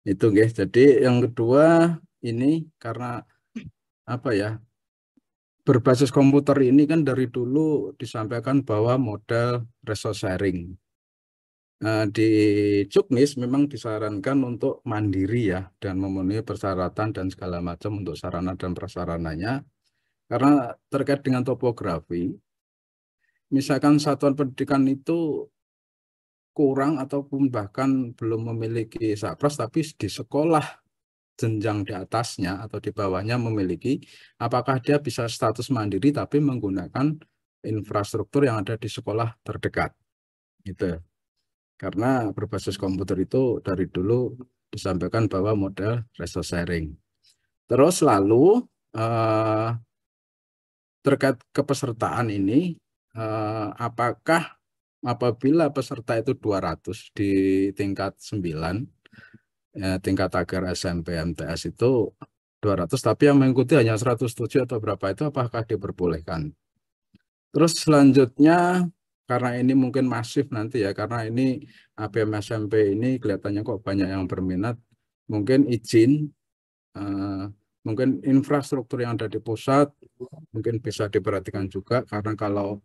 H: Itu guys. Jadi yang kedua ini karena apa ya? Berbasis komputer ini kan dari dulu disampaikan bahwa model resource sharing. Di Juknis memang disarankan untuk mandiri ya dan memenuhi persyaratan dan segala macam untuk sarana dan prasarananya. Karena terkait dengan topografi, misalkan satuan pendidikan itu kurang ataupun bahkan belum memiliki SAPRAS, tapi di sekolah jenjang di atasnya atau di bawahnya memiliki, apakah dia bisa status mandiri tapi menggunakan infrastruktur yang ada di sekolah terdekat. Gitu. Karena berbasis komputer itu dari dulu disampaikan bahwa model resource sharing. Terus lalu terkait kepesertaan ini, apakah apabila peserta itu 200 di tingkat 9, tingkat akhir SMP MTS itu 200, tapi yang mengikuti hanya 107 atau berapa itu, apakah diperbolehkan? Terus selanjutnya, karena ini mungkin masif nanti ya, karena ini ABM SMP ini kelihatannya kok banyak yang berminat, mungkin izin, mungkin infrastruktur yang ada di pusat, mungkin bisa diperhatikan juga, karena kalau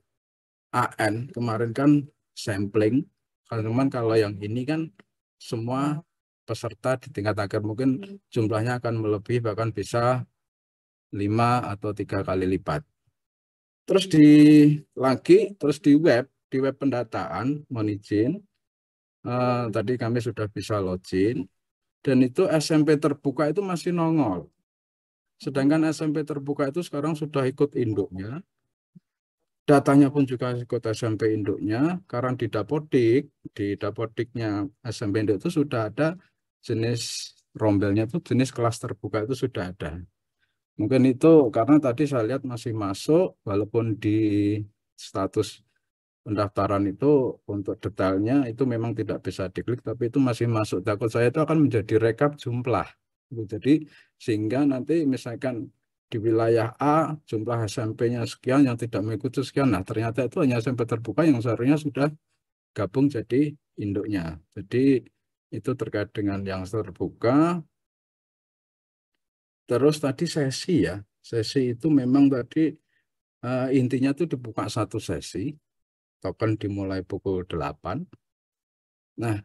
H: AN kemarin kan sampling, teman-teman kalau yang ini kan semua peserta di tingkat akhir mungkin jumlahnya akan melebihi bahkan bisa 5 atau 3 kali lipat. Terus terus di web pendataan mohon izin, tadi kami sudah bisa login dan itu SMP terbuka itu masih nongol. Sedangkan SMP terbuka itu sekarang sudah ikut induknya. Datanya pun juga ikut SMP induknya, karena di Dapodiknya SMP induk itu sudah ada jenis rombelnya itu jenis kelas terbuka itu sudah ada. Mungkin itu karena tadi saya lihat masih masuk, walaupun di status pendaftaran itu untuk detailnya itu memang tidak bisa diklik, tapi itu masih masuk. Takut saya itu akan menjadi rekap jumlah. Jadi sehingga nanti misalkan di wilayah A jumlah SMP-nya sekian yang tidak mengikuti sekian. Nah, ternyata itu hanya SMP terbuka yang seharusnya sudah gabung jadi induknya. Jadi itu terkait dengan yang terbuka. Terus tadi sesi ya. Sesi itu memang tadi intinya itu dibuka satu sesi. Token dimulai pukul 8. Nah,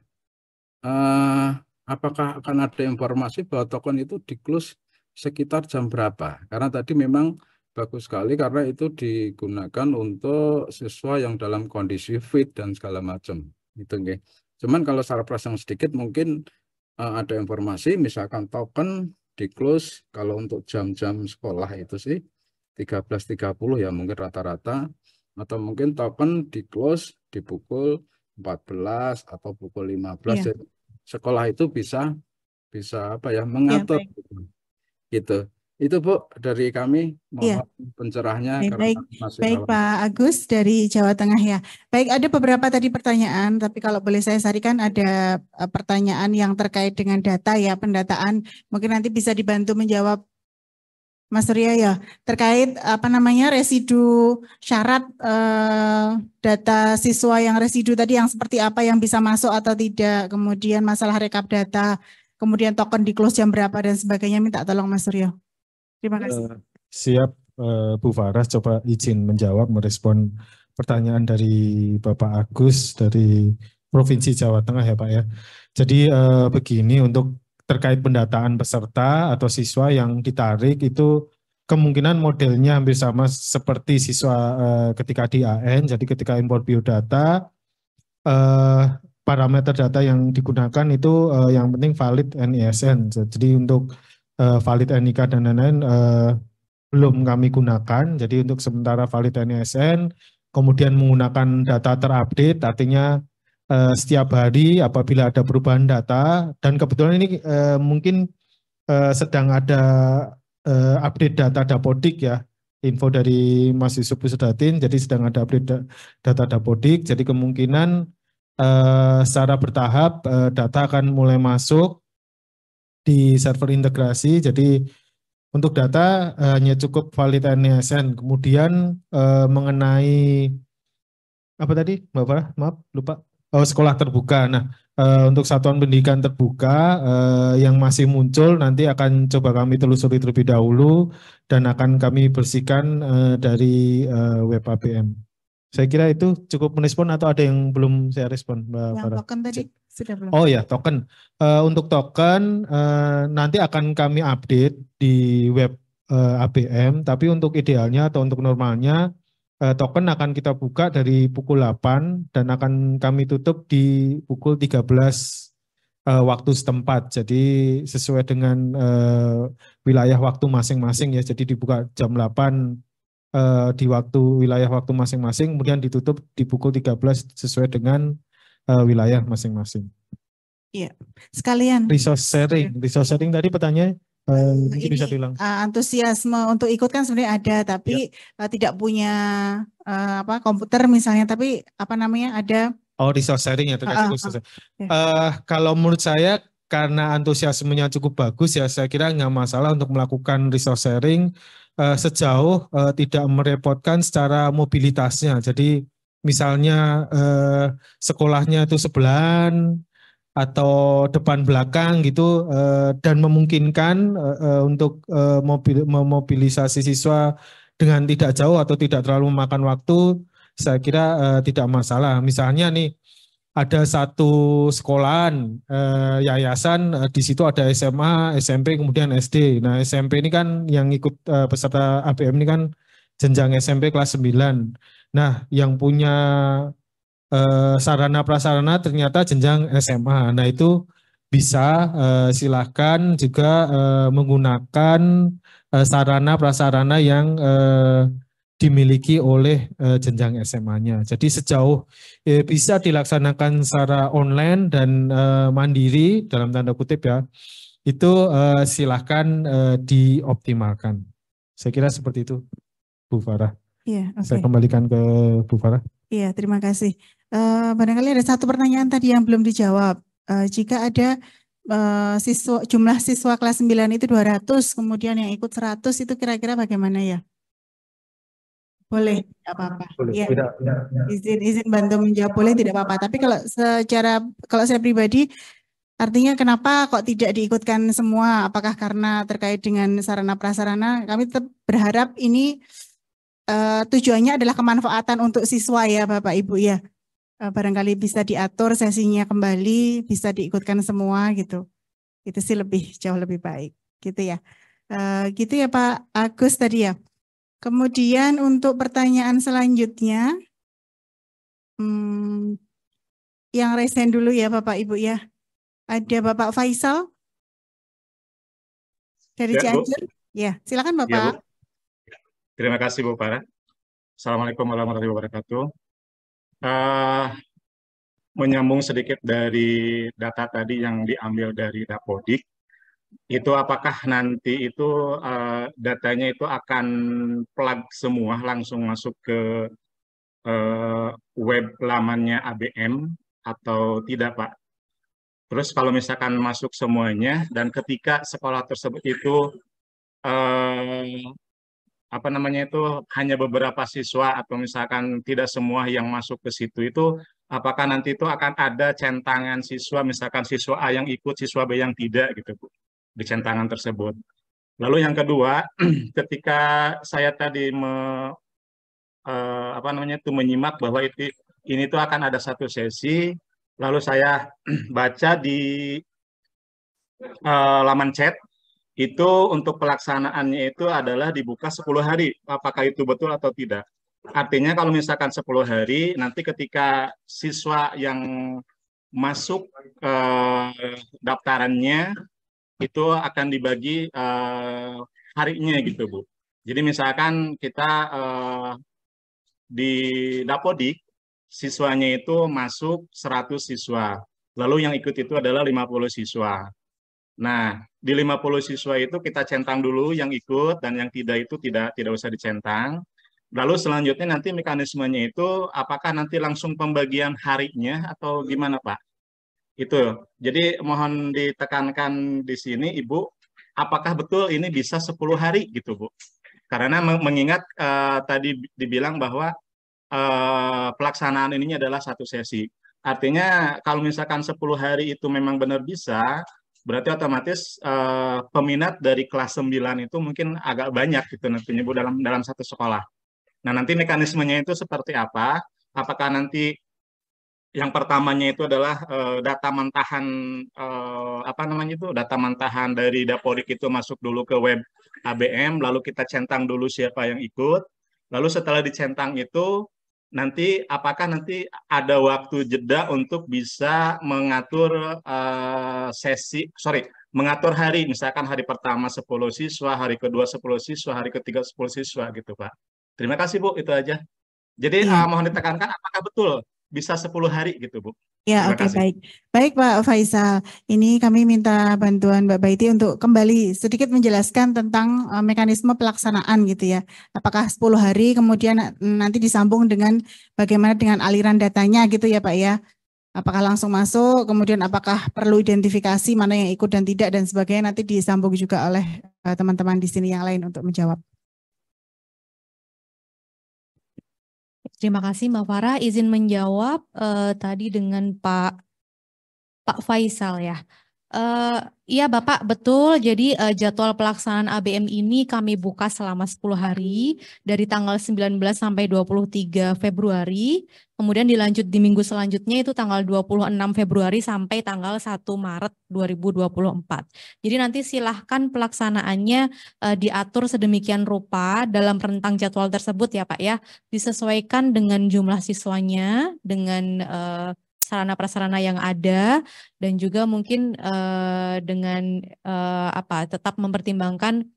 H: apakah akan ada informasi bahwa token itu di-close sekitar jam berapa? Karena tadi memang bagus sekali karena itu digunakan untuk siswa yang dalam kondisi fit dan segala macam. Gitu, nggih. Cuman kalau secara perasaan sedikit mungkin ada informasi misalkan token di-close kalau untuk jam-jam sekolah itu sih 13.30 ya mungkin rata-rata, atau mungkin token di-close di pukul 14 atau pukul 15.
A: Iya.
H: Sekolah itu bisa apa ya mengatur gitu. Itu Bu dari kami, mohon pencerahannya karena masih
A: baik Pak Agus dari Jawa Tengah ya. Baik, ada beberapa tadi pertanyaan, tapi kalau boleh saya sarikan ada pertanyaan yang terkait dengan data ya, pendataan. Mungkin nanti bisa dibantu menjawab Mas Surya ya, terkait residu syarat data siswa yang residu tadi yang seperti apa yang bisa masuk atau tidak, kemudian masalah rekap data, kemudian token di close jam berapa dan sebagainya, minta tolong Mas Surya. Terima kasih.
G: Siap Bu Faras, coba izin menjawab, merespon pertanyaan dari Bapak Agus dari Provinsi Jawa Tengah ya Pak ya. Jadi begini, untuk terkait pendataan peserta atau siswa yang ditarik itu kemungkinan modelnya hampir sama seperti siswa ketika di AN. Jadi ketika import biodata, parameter data yang digunakan itu yang penting valid NISN. Jadi untuk valid NIK dan lain-lain belum kami gunakan. Jadi untuk sementara valid NISN, kemudian menggunakan data terupdate, artinya setiap hari apabila ada perubahan data, dan kebetulan ini mungkin sedang ada update data Dapodik ya. info dari Mas Yusuf Pusdatin, jadi sedang ada update data Dapodik, jadi kemungkinan secara bertahap data akan mulai masuk di server integrasi, jadi untuk data hanya cukup valid NISN. Kemudian mengenai apa tadi, Mbak Farah? Maaf, lupa. Oh, sekolah terbuka. Nah, untuk satuan pendidikan terbuka yang masih muncul nanti akan coba kami telusuri terlebih dahulu dan akan kami bersihkan dari web ABM. Saya kira itu cukup merespon atau ada yang belum saya respon, Mbak
A: Yang
G: Farah?
A: token tadi sudah belum?
G: Oh ya, token. Untuk token nanti akan kami update di web ABM, tapi untuk idealnya atau untuk normalnya token akan kita buka dari pukul 8 dan akan kami tutup di pukul 13 waktu setempat. Jadi sesuai dengan wilayah waktu masing-masing ya. Jadi dibuka jam 8 di waktu wilayah waktu masing-masing, kemudian ditutup di pukul 13 sesuai dengan wilayah masing-masing.
A: Iya, sekalian.
G: Resource sharing tadi pertanyaannya mungkin bisa diulang.
A: Antusiasme untuk ikut kan sebenarnya ada, tapi tidak punya komputer misalnya, tapi apa namanya ada.
G: Oh, resource sharing ya terkait kalau menurut saya karena antusiasmenya cukup bagus ya, saya kira nggak masalah untuk melakukan resource sharing sejauh tidak merepotkan secara mobilitasnya. Jadi misalnya sekolahnya itu sebelahan atau depan belakang gitu dan memungkinkan untuk memobilisasi siswa dengan tidak jauh atau tidak terlalu memakan waktu, saya kira tidak masalah. Misalnya nih ada satu sekolahan yayasan, di situ ada SMA, SMP, kemudian SD. Nah SMP ini kan yang ikut peserta ABM ini kan jenjang SMP kelas 9. Nah yang punya sarana prasarana ternyata jenjang SMA. Nah itu bisa silahkan juga menggunakan sarana prasarana yang dimiliki oleh jenjang SMA-nya. Jadi sejauh bisa dilaksanakan secara online dan mandiri dalam tanda kutip ya, itu silahkan dioptimalkan. Saya kira seperti itu, Bu Farah.
A: Iya, okay.
G: Saya kembalikan ke Bu Farah.
A: Iya, terima kasih. Barangkali ada satu pertanyaan tadi yang belum dijawab. Jika ada jumlah siswa kelas 9 itu 200, kemudian yang ikut 100 itu kira-kira bagaimana ya? Boleh, tidak apa-apa. Ya. Izin bantu menjawab, boleh tidak apa-apa. Tapi kalau saya pribadi, artinya kenapa kok tidak diikutkan semua? Apakah karena terkait dengan sarana prasarana? Kami tetap berharap ini tujuannya adalah kemanfaatan untuk siswa ya Bapak Ibu ya. Barangkali bisa diatur sesinya kembali, bisa diikutkan semua gitu. Itu sih jauh lebih baik gitu ya. Gitu ya Pak Agus tadi ya. Kemudian untuk pertanyaan selanjutnya, yang resen dulu ya Bapak Ibu ya. Ada Bapak Faisal dari Cianjur. Ya, silakan Bapak.
I: Ya, Bu. Terima kasih Bu Farah. Assalamualaikum warahmatullahi wabarakatuh. Menyambung sedikit dari data tadi yang diambil dari Dapodik, itu apakah nanti itu datanya itu akan plug semua langsung masuk ke web lamannya ABM atau tidak Pak? Terus kalau misalkan masuk semuanya dan ketika sekolah tersebut itu hanya beberapa siswa atau misalkan tidak semua yang masuk ke situ, itu apakah nanti itu akan ada centangan siswa, misalkan siswa A yang ikut, siswa B yang tidak gitu Bu, di centangan tersebut. Lalu yang kedua, ketika saya tadi menyimak bahwa ini tuh akan ada satu sesi, lalu saya baca di laman chat, itu untuk pelaksanaannya itu adalah dibuka 10 hari. Apakah itu betul atau tidak? Artinya kalau misalkan 10 hari, nanti ketika siswa yang masuk daftarannya, itu akan dibagi harinya gitu Bu. Jadi misalkan kita di Dapodik, siswanya itu masuk 100 siswa. Lalu yang ikut itu adalah 50 siswa. Nah, di 50 siswa itu kita centang dulu yang ikut dan yang tidak itu tidak usah dicentang. Lalu selanjutnya nanti mekanismenya itu apakah nanti langsung pembagian harinya atau gimana Pak? Itu. Jadi mohon ditekankan di sini Ibu, apakah betul ini bisa 10 hari gitu Bu? Karena mengingat tadi dibilang bahwa pelaksanaan ininya adalah satu sesi. Artinya kalau misalkan 10 hari itu memang benar bisa, berarti otomatis peminat dari kelas 9 itu mungkin agak banyak gitu nantinya Bu dalam satu sekolah. Nah, nanti mekanismenya itu seperti apa? Apakah nanti yang pertamanya itu adalah data mentahan apa namanya itu data mentahan dari Dapodik itu masuk dulu ke web ABM, lalu kita centang dulu siapa yang ikut, lalu setelah dicentang itu nanti apakah nanti ada waktu jeda untuk bisa mengatur mengatur hari, misalkan hari pertama 10 siswa, hari kedua 10 siswa, hari ketiga 10 siswa gitu Pak. Terima kasih Bu, itu aja. Jadi
A: Iya.
I: mohon ditekankan apakah betul bisa 10 hari gitu Bu.
A: Ya,
I: Terima
A: oke,
I: kasih.
A: baik. Baik Pak Faisal, ini kami minta bantuan Mbak Baiti untuk kembali sedikit menjelaskan tentang mekanisme pelaksanaan gitu ya. Apakah 10 hari kemudian nanti disambung dengan bagaimana dengan aliran datanya gitu ya Pak ya. Apakah langsung masuk, kemudian apakah perlu identifikasi mana yang ikut dan tidak dan sebagainya, nanti disambung juga oleh teman-teman di sini yang lain untuk menjawab.
C: Terima kasih Mbak Farah. Izin menjawab tadi dengan Pak Faisal ya. Iya Bapak, betul. Jadi jadwal pelaksanaan ABM ini kami buka selama 10 hari dari tanggal 19 sampai 23 Februari. Kemudian dilanjut di minggu selanjutnya itu tanggal 26 Februari sampai tanggal 1 Maret 2024. Jadi nanti silahkan pelaksanaannya diatur sedemikian rupa dalam rentang jadwal tersebut ya Pak ya. Disesuaikan dengan jumlah siswanya, dengan sarana-prasarana yang ada, dan juga mungkin dengan tetap mempertimbangkan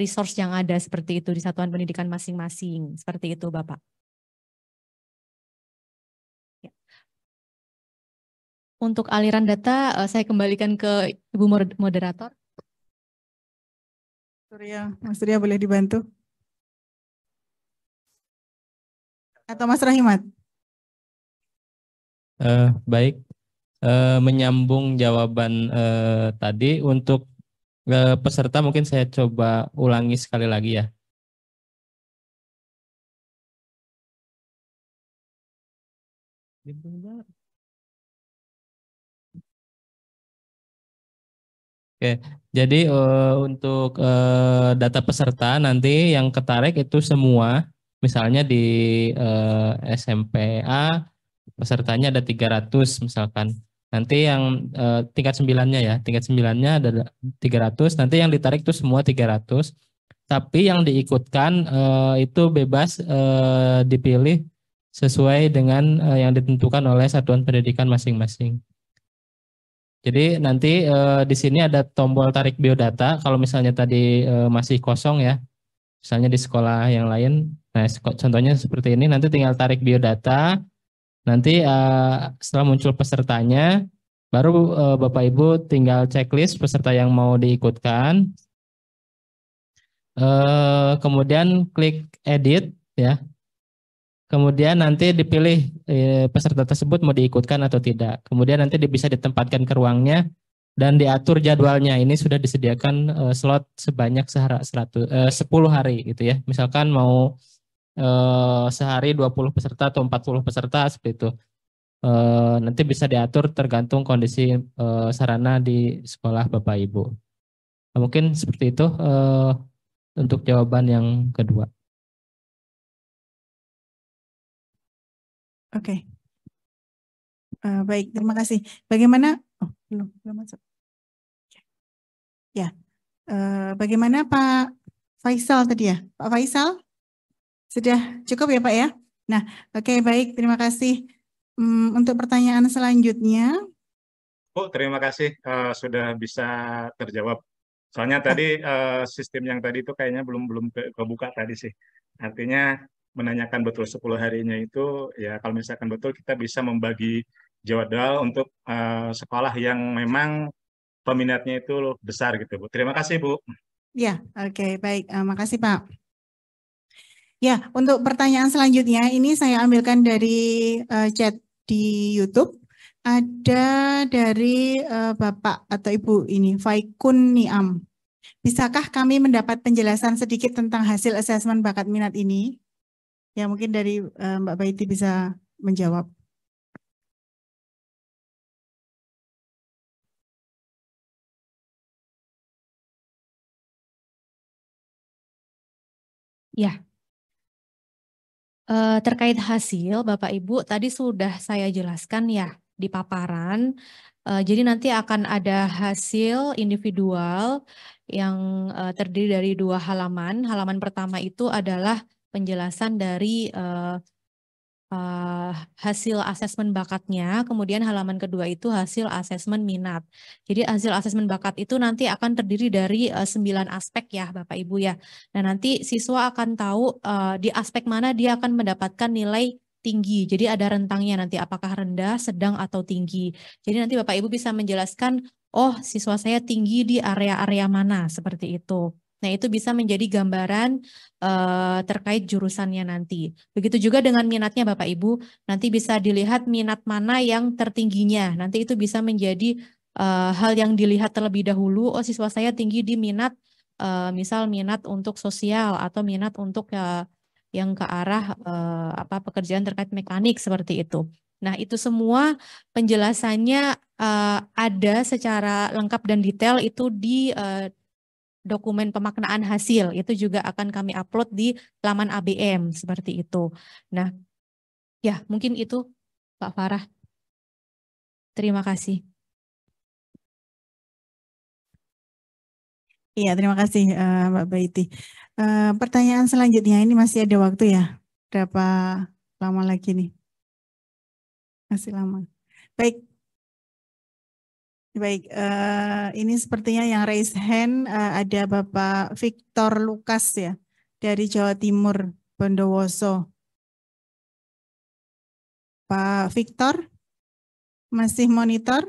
C: resource yang ada seperti itu di satuan pendidikan masing-masing. Seperti itu Bapak. Ya. Untuk aliran data saya kembalikan ke Ibu Moderator.
A: Mas Surya boleh dibantu? Atau Mas Rahimat?
D: Baik, menyambung jawaban tadi untuk peserta mungkin saya coba ulangi sekali lagi ya. Oke, jadi untuk data peserta nanti yang ketarik itu semua, misalnya di SMPA pesertanya ada 300 misalkan. Nanti yang tingkat 9-nya ya, tingkat 9-nya ada 300, nanti yang ditarik itu semua 300. Tapi yang diikutkan itu bebas dipilih sesuai dengan yang ditentukan oleh satuan pendidikan masing-masing. Jadi nanti di sini ada tombol tarik biodata. Kalau misalnya tadi masih kosong ya, misalnya di sekolah yang lain, nah contohnya seperti ini, nanti tinggal tarik biodata. Nanti setelah muncul pesertanya, baru Bapak Ibu tinggal checklist peserta yang mau diikutkan. Kemudian klik edit ya. Kemudian nanti dipilih peserta tersebut mau diikutkan atau tidak. Kemudian nanti bisa ditempatkan ke ruangnya dan diatur jadwalnya. Ini sudah disediakan slot sebanyak 10 hari gitu ya. Misalkan mau sehari 20 peserta atau 40 peserta seperti itu. Nanti bisa diatur tergantung kondisi sarana di sekolah Bapak Ibu. Mungkin seperti itu untuk jawaban yang kedua.
A: Oke. Baik, terima kasih. Bagaimana? Oh, belum masuk. Ya. Bagaimana Pak Faisal tadi ya? Pak Faisal? Sudah cukup ya Pak ya? Nah, oke, baik, terima kasih. Untuk pertanyaan selanjutnya.
I: Oh, terima kasih sudah bisa terjawab. Soalnya tadi sistem yang tadi itu kayaknya belum kebuka tadi sih. Artinya menanyakan betul 10 harinya itu ya kalau misalkan betul kita bisa membagi jadwal untuk sekolah yang memang peminatnya itu besar gitu Bu. Terima kasih Bu.
A: Ya, oke, baik. Makasih Pak. Ya, untuk pertanyaan selanjutnya ini saya ambilkan dari chat di YouTube. Ada dari Bapak atau Ibu ini, Faikun Niam. Bisakah kami mendapat penjelasan sedikit tentang hasil asesmen bakat minat ini? Ya, mungkin dari Mbak Baiti bisa menjawab.
C: Ya, terkait hasil Bapak Ibu tadi sudah saya jelaskan ya di paparan. Jadi nanti akan ada hasil individual yang terdiri dari 2 halaman. Halaman pertama itu adalah penjelasan dari hasil asesmen bakatnya, kemudian halaman kedua itu hasil asesmen minat. Jadi hasil asesmen bakat itu nanti akan terdiri dari 9 aspek ya Bapak Ibu ya. Nah nanti siswa akan tahu di aspek mana dia akan mendapatkan nilai tinggi. Jadi ada rentangnya nanti apakah rendah, sedang, atau tinggi. Jadi nanti Bapak Ibu bisa menjelaskan, oh siswa saya tinggi di area-area mana, seperti itu. Nah itu bisa menjadi gambaran terkait jurusannya nanti. Begitu juga dengan minatnya Bapak Ibu, nanti bisa dilihat minat mana yang tertingginya. Nanti itu bisa menjadi hal yang dilihat terlebih dahulu, oh siswa saya tinggi di minat, misal minat untuk sosial atau minat untuk yang ke arah pekerjaan terkait mekanik seperti itu. Nah itu semua penjelasannya ada secara lengkap dan detail itu di dokumen pemaknaan hasil, itu juga akan kami upload di laman ABM seperti itu. Nah, ya mungkin itu Pak Farah. Terima kasih.
A: Iya, terima kasih Mbak Baiti. Pertanyaan selanjutnya ini masih ada waktu ya? Berapa lama lagi nih? Masih lama. Baik. Baik, ini sepertinya yang raise hand ada Bapak Victor Lukas ya, dari Jawa Timur, Bondowoso. Pak Victor, masih monitor?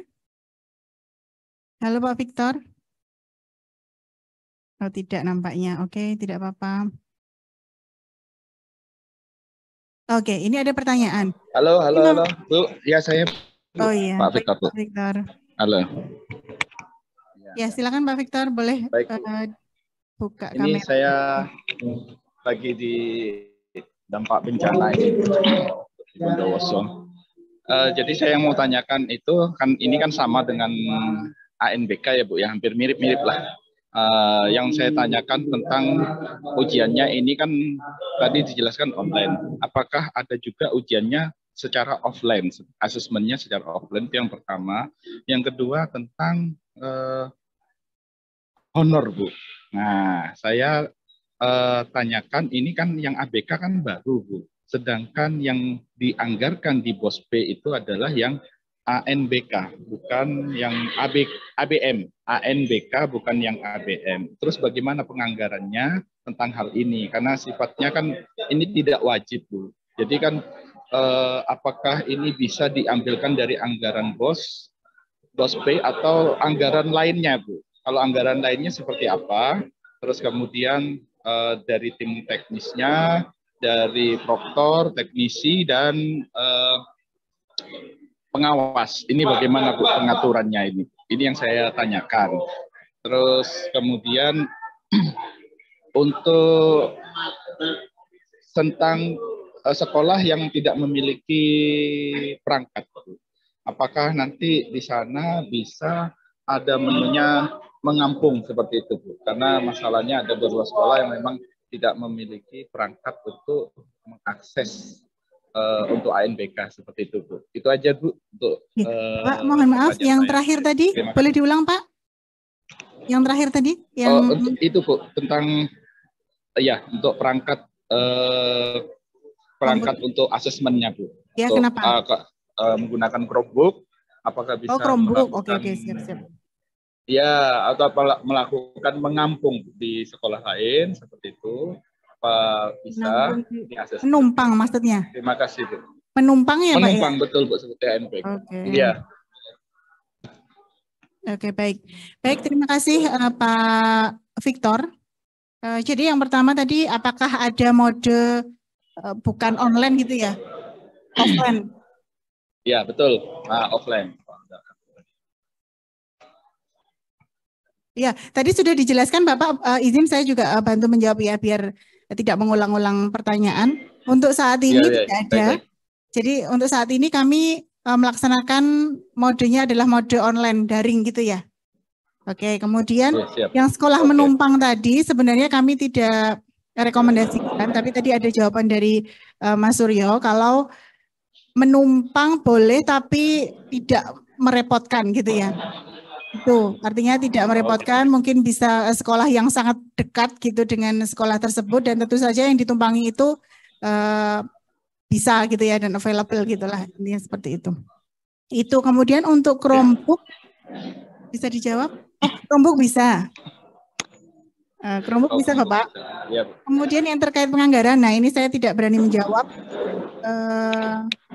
A: Halo Pak Victor. Oh tidak nampaknya, oke tidak apa-apa. Oke, ini ada pertanyaan.
J: Halo Bu, ya saya
A: Oh iya,
J: Pak Victor Bu.
A: Victor.
J: Halo.
A: Ya silakan Pak Victor, boleh
J: Baik,
A: buka
J: ini
A: kamera.
J: saya lagi di dampak bencana ini di Bondowoso. Jadi saya mau tanyakan itu kan ini kan sama dengan ANBK ya Bu, ya hampir mirip-mirip lah. Yang saya tanyakan tentang ujiannya ini kan tadi dijelaskan online. Apakah ada juga ujiannya secara offline, asesmennya secara offline, itu yang pertama. Yang kedua tentang honor Bu. Nah saya tanyakan ini kan yang ABK kan baru Bu. Sedangkan yang dianggarkan di BOSP itu adalah yang ANBK, bukan yang ABM. ANBK bukan yang ABM. Terus bagaimana penganggarannya tentang hal ini? Karena sifatnya kan ini tidak wajib Bu. Jadi kan apakah ini bisa diambilkan dari anggaran BOSP atau anggaran lainnya Bu? Kalau anggaran lainnya seperti apa? Terus kemudian dari tim teknisnya, dari proktor, teknisi, dan pengawas. Ini bagaimana Bu pengaturannya ini? Ini yang saya tanyakan. Terus kemudian untuk tentang sekolah yang tidak memiliki perangkat, apakah nanti di sana bisa ada menunya mengampung seperti itu Bu? Karena masalahnya ada beberapa sekolah yang memang tidak memiliki perangkat untuk mengakses untuk ANBK seperti itu Bu. Itu aja Bu untuk
A: Pak, mohon maaf yang terakhir tadi boleh diulang Pak? Yang terakhir tadi yang
J: untuk itu Bu tentang ya untuk perangkat untuk asesmennya Bu.
A: Ya
J: untuk,
A: kenapa?
J: Menggunakan Chromebook, apakah bisa
A: Chromebook, oke siap.
J: Ya, atau melakukan mengampung di sekolah lain seperti itu. Apa bisa diakses?
A: Menumpang maksudnya?
J: Terima kasih Bu.
A: Menumpang ya Pak?
J: Menumpang betul Bu seperti ANBK.
A: Oke.
J: Iya.
A: Oke, baik. Baik, terima kasih Pak Victor. Jadi yang pertama tadi, apakah ada mode bukan online gitu ya? Offline.
J: Ya, betul. Offline.
A: Ya, tadi sudah dijelaskan Bapak, izin saya juga bantu menjawab ya, biar tidak mengulang-ulang pertanyaan. Untuk saat ini tidak ada.
J: Baik.
A: Jadi untuk saat ini kami melaksanakan modenya adalah mode online, daring gitu ya. Oke, kemudian yang sekolah menumpang tadi sebenarnya kami tidak rekomendasikan, tapi tadi ada jawaban dari Mas Suryo, kalau menumpang boleh tapi tidak merepotkan gitu ya. Itu artinya tidak merepotkan, mungkin bisa sekolah yang sangat dekat gitu dengan sekolah tersebut, dan tentu saja yang ditumpangi itu bisa gitu ya, dan available gitulah, intinya seperti itu. Itu kemudian untuk Chromebook bisa dijawab? Oh, Chromebook bisa. Chromebook bisa Bapak. Kemudian yang terkait penganggaran, nah ini saya tidak berani menjawab.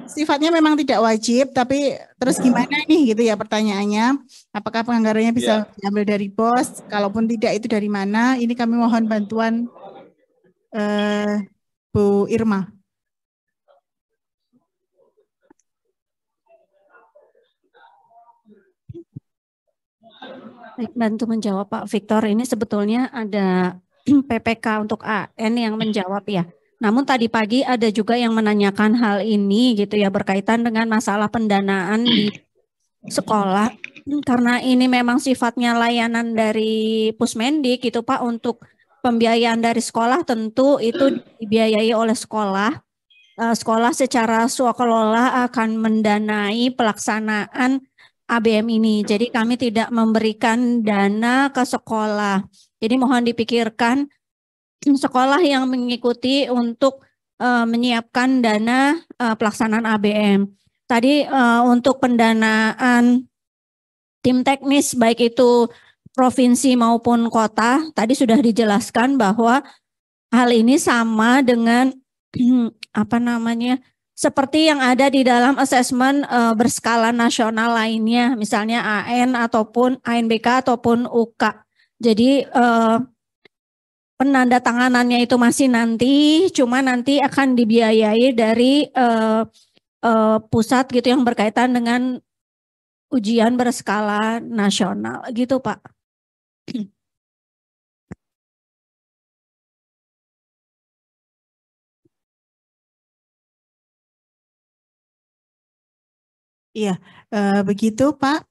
A: Sifatnya memang tidak wajib, tapi terus gimana nih gitu ya pertanyaannya. Apakah penganggarannya bisa diambil dari BOS? Kalaupun tidak, itu dari mana? Ini kami mohon bantuan Bu Irma.
F: Baik, bantu menjawab Pak Victor. Ini sebetulnya ada PPK untuk AN yang menjawab ya. Namun tadi pagi ada juga yang menanyakan hal ini gitu ya, berkaitan dengan masalah pendanaan di sekolah. Karena ini memang sifatnya layanan dari Pusmendik gitu Pak, untuk pembiayaan dari sekolah tentu itu dibiayai oleh sekolah. Sekolah secara swakelola akan mendanai pelaksanaan ABM ini. Jadi kami tidak memberikan dana ke sekolah. Jadi mohon dipikirkan sekolah yang mengikuti untuk menyiapkan dana pelaksanaan ABM. Tadi untuk pendanaan tim teknis baik itu provinsi maupun kota, tadi sudah dijelaskan bahwa hal ini sama dengan seperti yang ada di dalam asesmen berskala nasional lainnya, misalnya AN ataupun ANBK ataupun UK. Jadi penandatanganannya itu masih nanti, cuma nanti akan dibiayai dari pusat gitu yang berkaitan dengan ujian berskala nasional gitu Pak.
A: Iya, begitu Pak.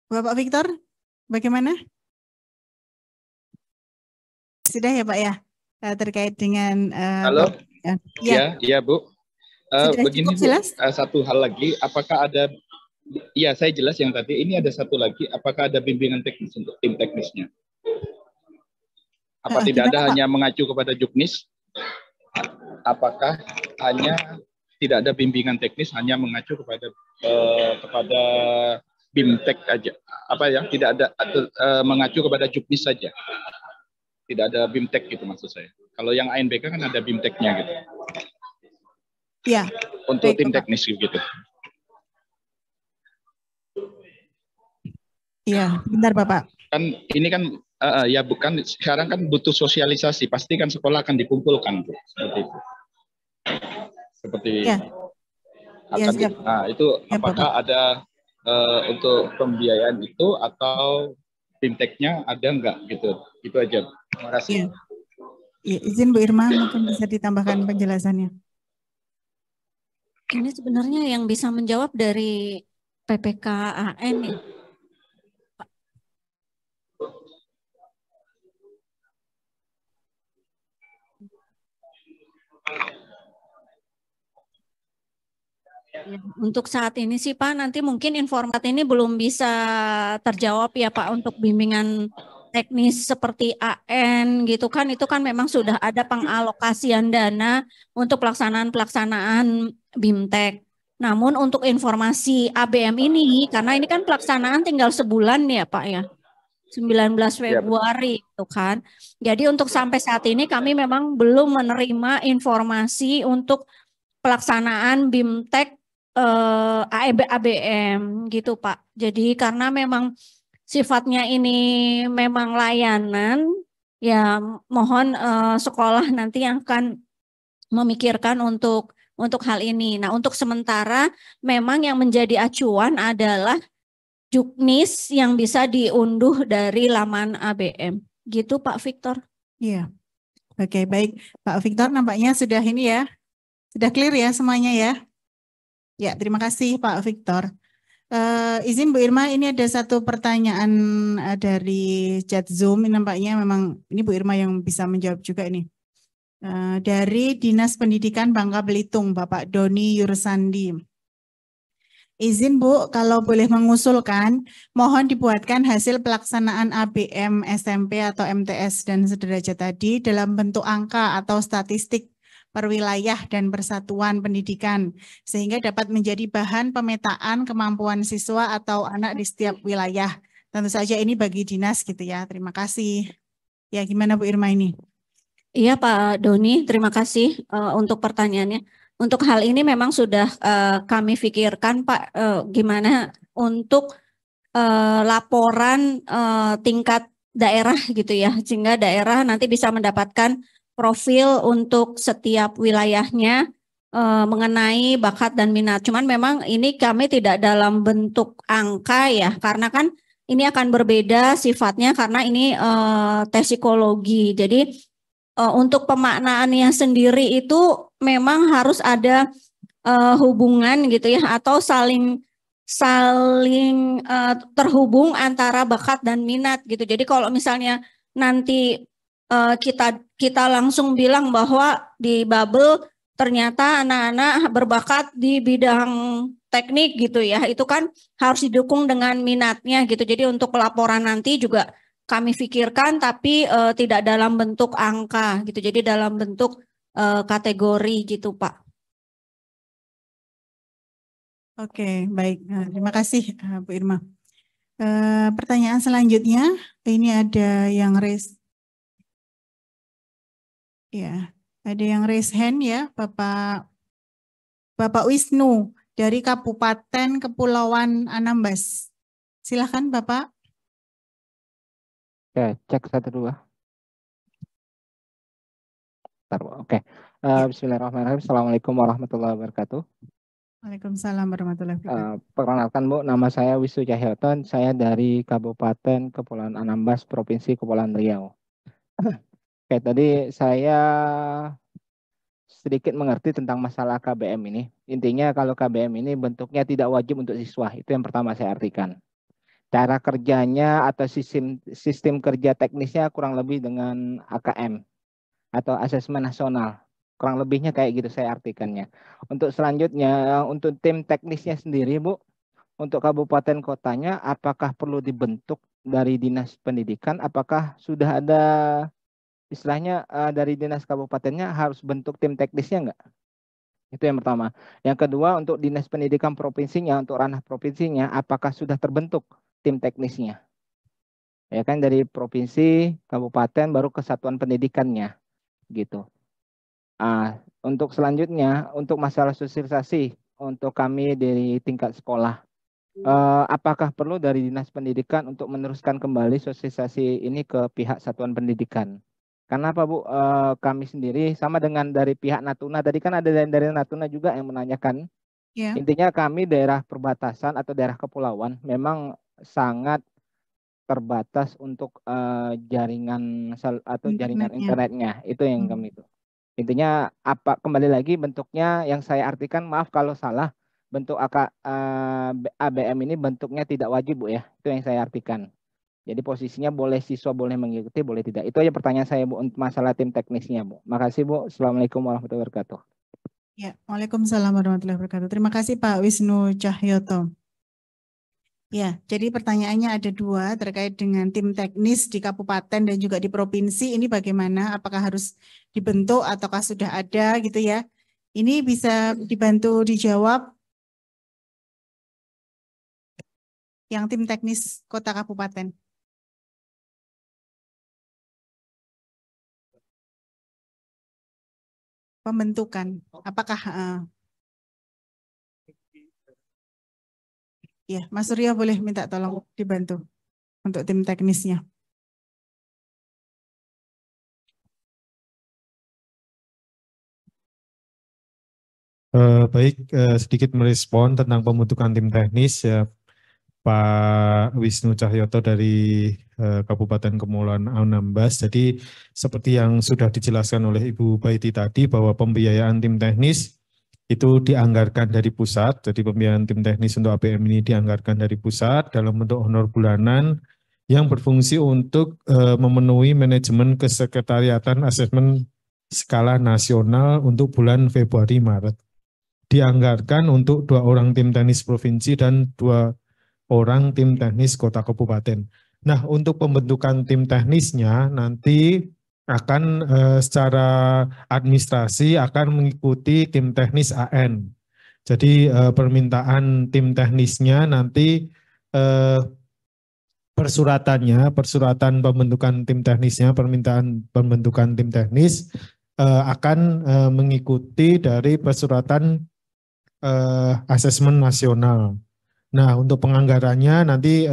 A: Bapak Victor, bagaimana? Sudah ya Pak ya, terkait dengan
J: Halo.
A: Ya.
J: Ya Bu. Begini Bu,
A: jelas?
J: Satu hal lagi, apakah ada? Iya, saya jelas yang tadi. Ini ada satu lagi, apakah ada bimbingan teknis untuk tim teknisnya? Apa tidak ada, hanya mengacu kepada Juknis? Apakah hanya tidak ada bimbingan teknis, hanya mengacu kepada BIMTEK aja? Apa ya? Tidak ada mengacu kepada Juknis saja? Tidak ada BIMTEK gitu maksud saya. Kalau yang ANBK kan ada BIMTEK-nya gitu.
A: Ya.
J: Untuk tim teknis gitu.
A: Iya, bentar Bapak.
J: Kan ini kan ya bukan, sekarang kan butuh sosialisasi, pasti kan sekolah akan dikumpulkan Bu. Seperti itu. Seperti
A: ya.
J: akan
A: Ya,
J: nah itu ya, apakah Bapak ada untuk pembiayaan itu atau BIMTEK-nya ada enggak gitu. Itu aja. Terima kasih.
A: Ya. Ya, izin Bu Irma, mungkin bisa ditambahkan penjelasannya.
F: Ini sebenarnya yang bisa menjawab dari PPK AN ya. Ya, untuk saat ini sih Pak, nanti mungkin informasi ini belum bisa terjawab ya Pak, untuk bimbingan teknis seperti AN gitu kan, itu kan memang sudah ada pengalokasian dana untuk pelaksanaan BIMTEK. Namun untuk informasi ABM ini, karena ini kan pelaksanaan tinggal sebulan ya Pak ya, 19 Februari itu kan. Jadi untuk sampai saat ini kami memang belum menerima informasi untuk pelaksanaan BIMTEK ABM gitu Pak. Jadi karena memang sifatnya ini memang layanan, ya mohon sekolah nanti yang akan memikirkan untuk hal ini. Nah, untuk sementara memang yang menjadi acuan adalah Juknis yang bisa diunduh dari laman ABM. Gitu Pak Victor.
A: Iya. Oke, baik. Pak Victor nampaknya sudah ini ya. Sudah clear ya semuanya ya. Ya, terima kasih Pak Victor. Izin Bu Irma, ini ada satu pertanyaan dari chat Zoom. Ini nampaknya memang ini Bu Irma yang bisa menjawab juga ini. Dari Dinas Pendidikan Bangka Belitung, Bapak Doni Yursandi. Izin Bu, kalau boleh mengusulkan, mohon dibuatkan hasil pelaksanaan ABM SMP atau MTS dan sederajat tadi dalam bentuk angka atau statistik per wilayah dan persatuan pendidikan, sehingga dapat menjadi bahan pemetaan kemampuan siswa atau anak di setiap wilayah. Tentu saja ini bagi dinas gitu ya. Terima kasih. Ya, gimana Bu Irma ini?
F: Iya Pak Doni, terima kasih untuk pertanyaannya. Untuk hal ini memang sudah kami pikirkan Pak, gimana untuk laporan tingkat daerah gitu ya, sehingga daerah nanti bisa mendapatkan profil untuk setiap wilayahnya mengenai bakat dan minat. Cuman memang ini kami tidak dalam bentuk angka ya, karena kan ini akan berbeda sifatnya karena ini tes psikologi. Jadi untuk pemaknaannya sendiri itu memang harus ada hubungan gitu ya, atau saling terhubung antara bakat dan minat gitu. Jadi kalau misalnya nanti kita langsung bilang bahwa di Babel ternyata anak-anak berbakat di bidang teknik gitu ya, itu kan harus didukung dengan minatnya gitu. Jadi untuk laporan nanti juga kami pikirkan, tapi tidak dalam bentuk angka gitu. Jadi dalam bentuk kategori gitu Pak.
A: Oke, baik. Terima kasih Bu Irma. Pertanyaan selanjutnya, ini ada yang raise. Ya, ada yang raise hand ya, Bapak Wisnu dari Kabupaten Kepulauan Anambas. Silakan Bapak.
K: Oke, cek 1 2. Oke. Bismillahirrahmanirrahim. Assalamualaikum warahmatullahi wabarakatuh.
A: Waalaikumsalam warahmatullahi wabarakatuh.
K: Perkenalkan Bu, nama saya Wisnu Cahyoton. Saya dari Kabupaten Kepulauan Anambas, Provinsi Kepulauan Riau. Oke, tadi saya sedikit mengerti tentang masalah KBM ini. Intinya kalau KBM ini bentuknya tidak wajib untuk siswa. Itu yang pertama saya artikan. Cara kerjanya atau sistem kerja teknisnya kurang lebih dengan AKM atau asesmen nasional. Kurang lebihnya kayak gitu saya artikannya. Untuk selanjutnya, untuk tim teknisnya sendiri Bu, untuk kabupaten kotanya apakah perlu dibentuk dari dinas pendidikan? Apakah sudah ada istilahnya dari dinas kabupatennya harus bentuk tim teknisnya enggak? Itu yang pertama. Yang kedua, untuk dinas pendidikan provinsinya, untuk ranah provinsinya, apakah sudah terbentuk tim teknisnya? Ya kan dari provinsi, kabupaten, baru kesatuan pendidikannya, gitu. Untuk selanjutnya, untuk masalah sosialisasi untuk kami dari tingkat sekolah, apakah perlu dari dinas pendidikan untuk meneruskan kembali sosialisasi ini ke pihak satuan pendidikan? Karena apa Bu? Kami sendiri sama dengan dari pihak Natuna, tadi kan ada dari Natuna juga yang menanyakan.
A: Yeah.
K: Intinya kami daerah perbatasan atau daerah kepulauan memang sangat terbatas untuk jaringan atau jaringan internetnya. Itu yang kami itu. Intinya apa, kembali lagi bentuknya yang saya artikan, maaf kalau salah, bentuk ABM ini bentuknya tidak wajib Bu ya. Itu yang saya artikan. Jadi posisinya boleh siswa boleh mengikuti, boleh tidak. Itu aja pertanyaan saya Bu untuk masalah tim teknisnya Bu. Makasih Bu. Assalamualaikum warahmatullahi wabarakatuh.
A: Ya, Waalaikumsalam warahmatullahi wabarakatuh. Terima kasih Pak Wisnu Cahyoto. Ya, jadi pertanyaannya ada 2 terkait dengan tim teknis di kabupaten dan juga di provinsi. Ini bagaimana? Apakah harus dibentuk ataukah sudah ada gitu ya? Ini bisa dibantu dijawab yang tim teknis kota kabupaten. Pembentukan, apakah Ya, Mas Surya boleh minta tolong dibantu untuk tim teknisnya.
G: Baik, sedikit merespon tentang pembentukan tim teknis ya, Pak Wisnu Cahyoto dari Kabupaten Kepulauan Anambas. Jadi seperti yang sudah dijelaskan oleh Ibu Baiti tadi bahwa pembiayaan tim teknis itu dianggarkan dari pusat. Jadi pembiayaan tim teknis untuk ABM ini dianggarkan dari pusat dalam bentuk honor bulanan yang berfungsi untuk memenuhi manajemen kesekretariatan asesmen skala nasional untuk bulan Februari Maret. Dianggarkan untuk 2 orang tim teknis provinsi dan 2 orang tim teknis kota kabupaten. Nah, untuk pembentukan tim teknisnya nanti akan secara administrasi akan mengikuti tim teknis AN. Jadi permintaan tim teknisnya nanti persuratan pembentukan tim teknisnya, permintaan pembentukan tim teknis akan mengikuti dari persuratan asesmen nasional. Nah, untuk penganggarannya nanti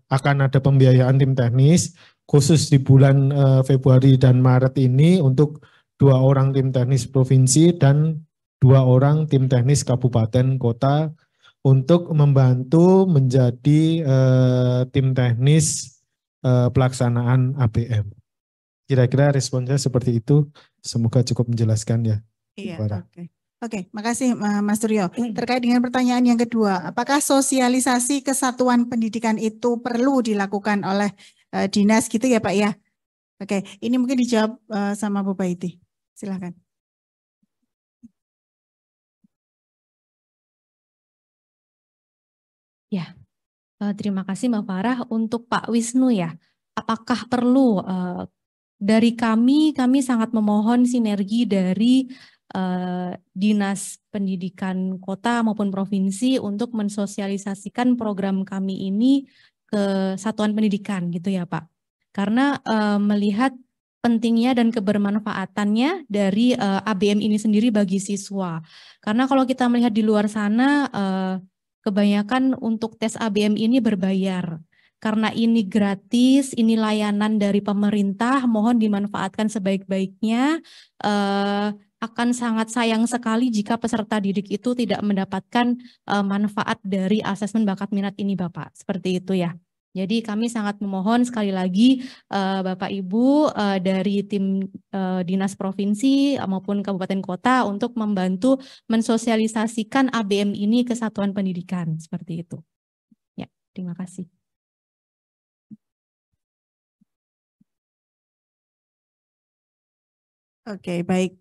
G: akan ada pembiayaan tim teknis khusus di bulan Februari dan Maret ini untuk 2 orang tim teknis provinsi dan 2 orang tim teknis kabupaten kota untuk membantu menjadi tim teknis pelaksanaan ABM. Kira-kira responsnya seperti itu. Semoga cukup menjelaskan ya.
A: Iya, Oke, makasih Mas Suryo. Terkait dengan pertanyaan yang kedua, apakah sosialisasi kesatuan pendidikan itu perlu dilakukan oleh dinas gitu ya Pak ya? Oke, ini mungkin dijawab sama Bu Baiti. Silakan.
C: Ya, terima kasih Mbak Farah. Untuk Pak Wisnu ya, apakah perlu dari kami sangat memohon sinergi dari Dinas Pendidikan Kota maupun Provinsi untuk mensosialisasikan program kami ini ke satuan pendidikan gitu ya Pak. Karena melihat pentingnya dan kebermanfaatannya dari ABM ini sendiri bagi siswa. Karena kalau kita melihat di luar sana, kebanyakan untuk tes ABM ini berbayar. Karena ini gratis, ini layanan dari pemerintah, mohon dimanfaatkan sebaik-baiknya. Akan sangat sayang sekali jika peserta didik itu tidak mendapatkan manfaat dari asesmen bakat minat ini Bapak. Seperti itu ya. Jadi kami sangat memohon sekali lagi Bapak Ibu dari tim dinas provinsi maupun kabupaten kota untuk membantu mensosialisasikan ABM ini ke satuan pendidikan. Seperti itu. Ya, terima kasih.
A: Oke, baik.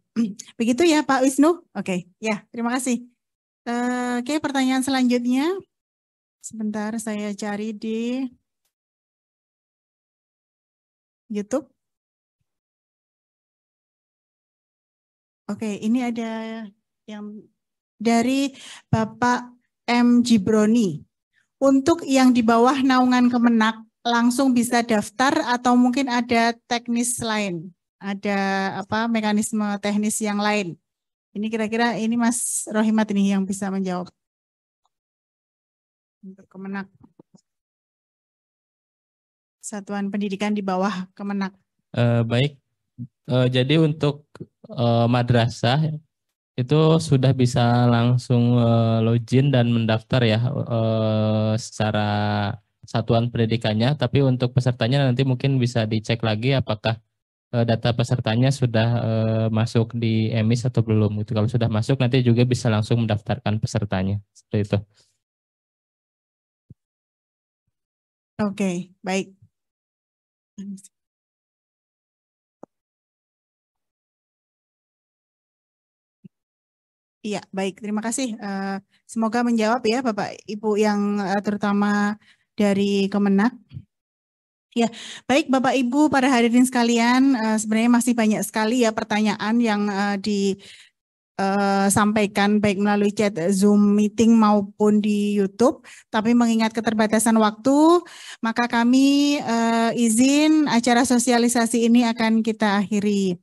A: Begitu ya Pak Wisnu? Oke, ya terima kasih. Oke, pertanyaan selanjutnya. Sebentar saya cari di YouTube. Oke, ini ada yang dari Bapak M. Jibroni. Untuk yang di bawah naungan Kemenak langsung bisa daftar atau mungkin ada teknis lain? Ada mekanisme teknis yang lain? Ini kira-kira ini Mas Rohimat ini yang bisa menjawab. Untuk Kemenak. Satuan pendidikan di bawah Kemenak.
D: Baik, jadi untuk madrasah itu sudah bisa langsung login dan mendaftar ya secara satuan pendidikannya, tapi untuk pesertanya nanti mungkin bisa dicek lagi apakah data pesertanya sudah masuk di EMIS atau belum. Gitu. Kalau sudah masuk nanti juga bisa langsung mendaftarkan pesertanya. Seperti itu.
A: Oke, baik. Iya, baik. Terima kasih. Semoga menjawab ya Bapak Ibu yang terutama dari Kemenak. Ya, baik Bapak Ibu para hadirin sekalian, sebenarnya masih banyak sekali ya pertanyaan yang disampaikan baik melalui chat Zoom meeting maupun di YouTube. Tapi mengingat keterbatasan waktu, maka kami izin acara sosialisasi ini akan kita akhiri.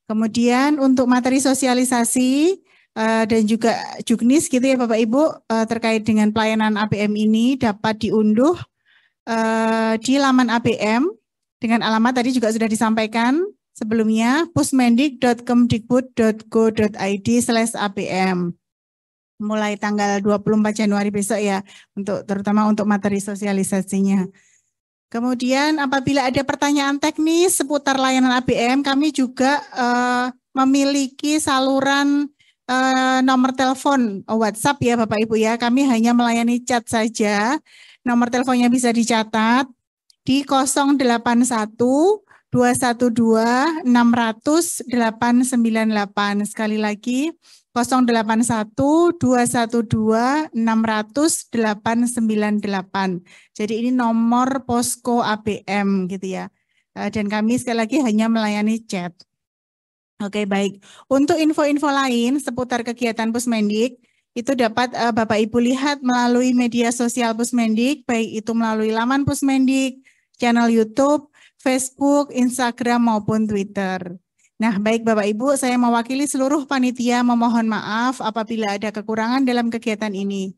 A: Kemudian untuk materi sosialisasi dan juga Juknis gitu ya Bapak Ibu, terkait dengan pelayanan ABM ini dapat diunduh di laman ABM dengan alamat tadi juga sudah disampaikan sebelumnya, pusmendik.kemdikbud.go.id/ABM. Mulai tanggal 24 Januari besok ya, terutama untuk materi sosialisasinya. Kemudian apabila ada pertanyaan teknis seputar layanan ABM, kami juga memiliki saluran nomor telepon WhatsApp ya Bapak Ibu ya. Kami hanya melayani chat saja. Nomor teleponnya bisa dicatat di 081 212 600 898. Sekali lagi 081 212 600 898. Jadi ini nomor posko ABM gitu ya. Dan kami sekali lagi hanya melayani chat. Oke, baik. Untuk info-info lain seputar kegiatan Pusmendik itu dapat Bapak Ibu lihat melalui media sosial Pusmendik, baik itu melalui laman Pusmendik, channel YouTube, Facebook, Instagram maupun Twitter. Nah, baik Bapak Ibu, saya mewakili seluruh panitia memohon maaf apabila ada kekurangan dalam kegiatan ini.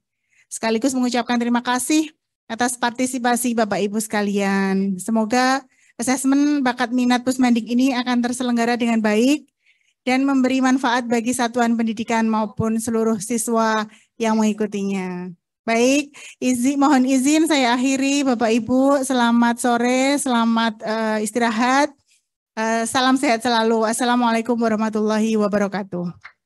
A: Sekaligus mengucapkan terima kasih atas partisipasi Bapak Ibu sekalian. Semoga asesmen bakat minat Pusmendik ini akan terselenggara dengan baik dan memberi manfaat bagi satuan pendidikan maupun seluruh siswa yang mengikutinya. Baik, mohon izin saya akhiri Bapak Ibu. Selamat sore, selamat istirahat. Salam sehat selalu. Assalamualaikum warahmatullahi wabarakatuh.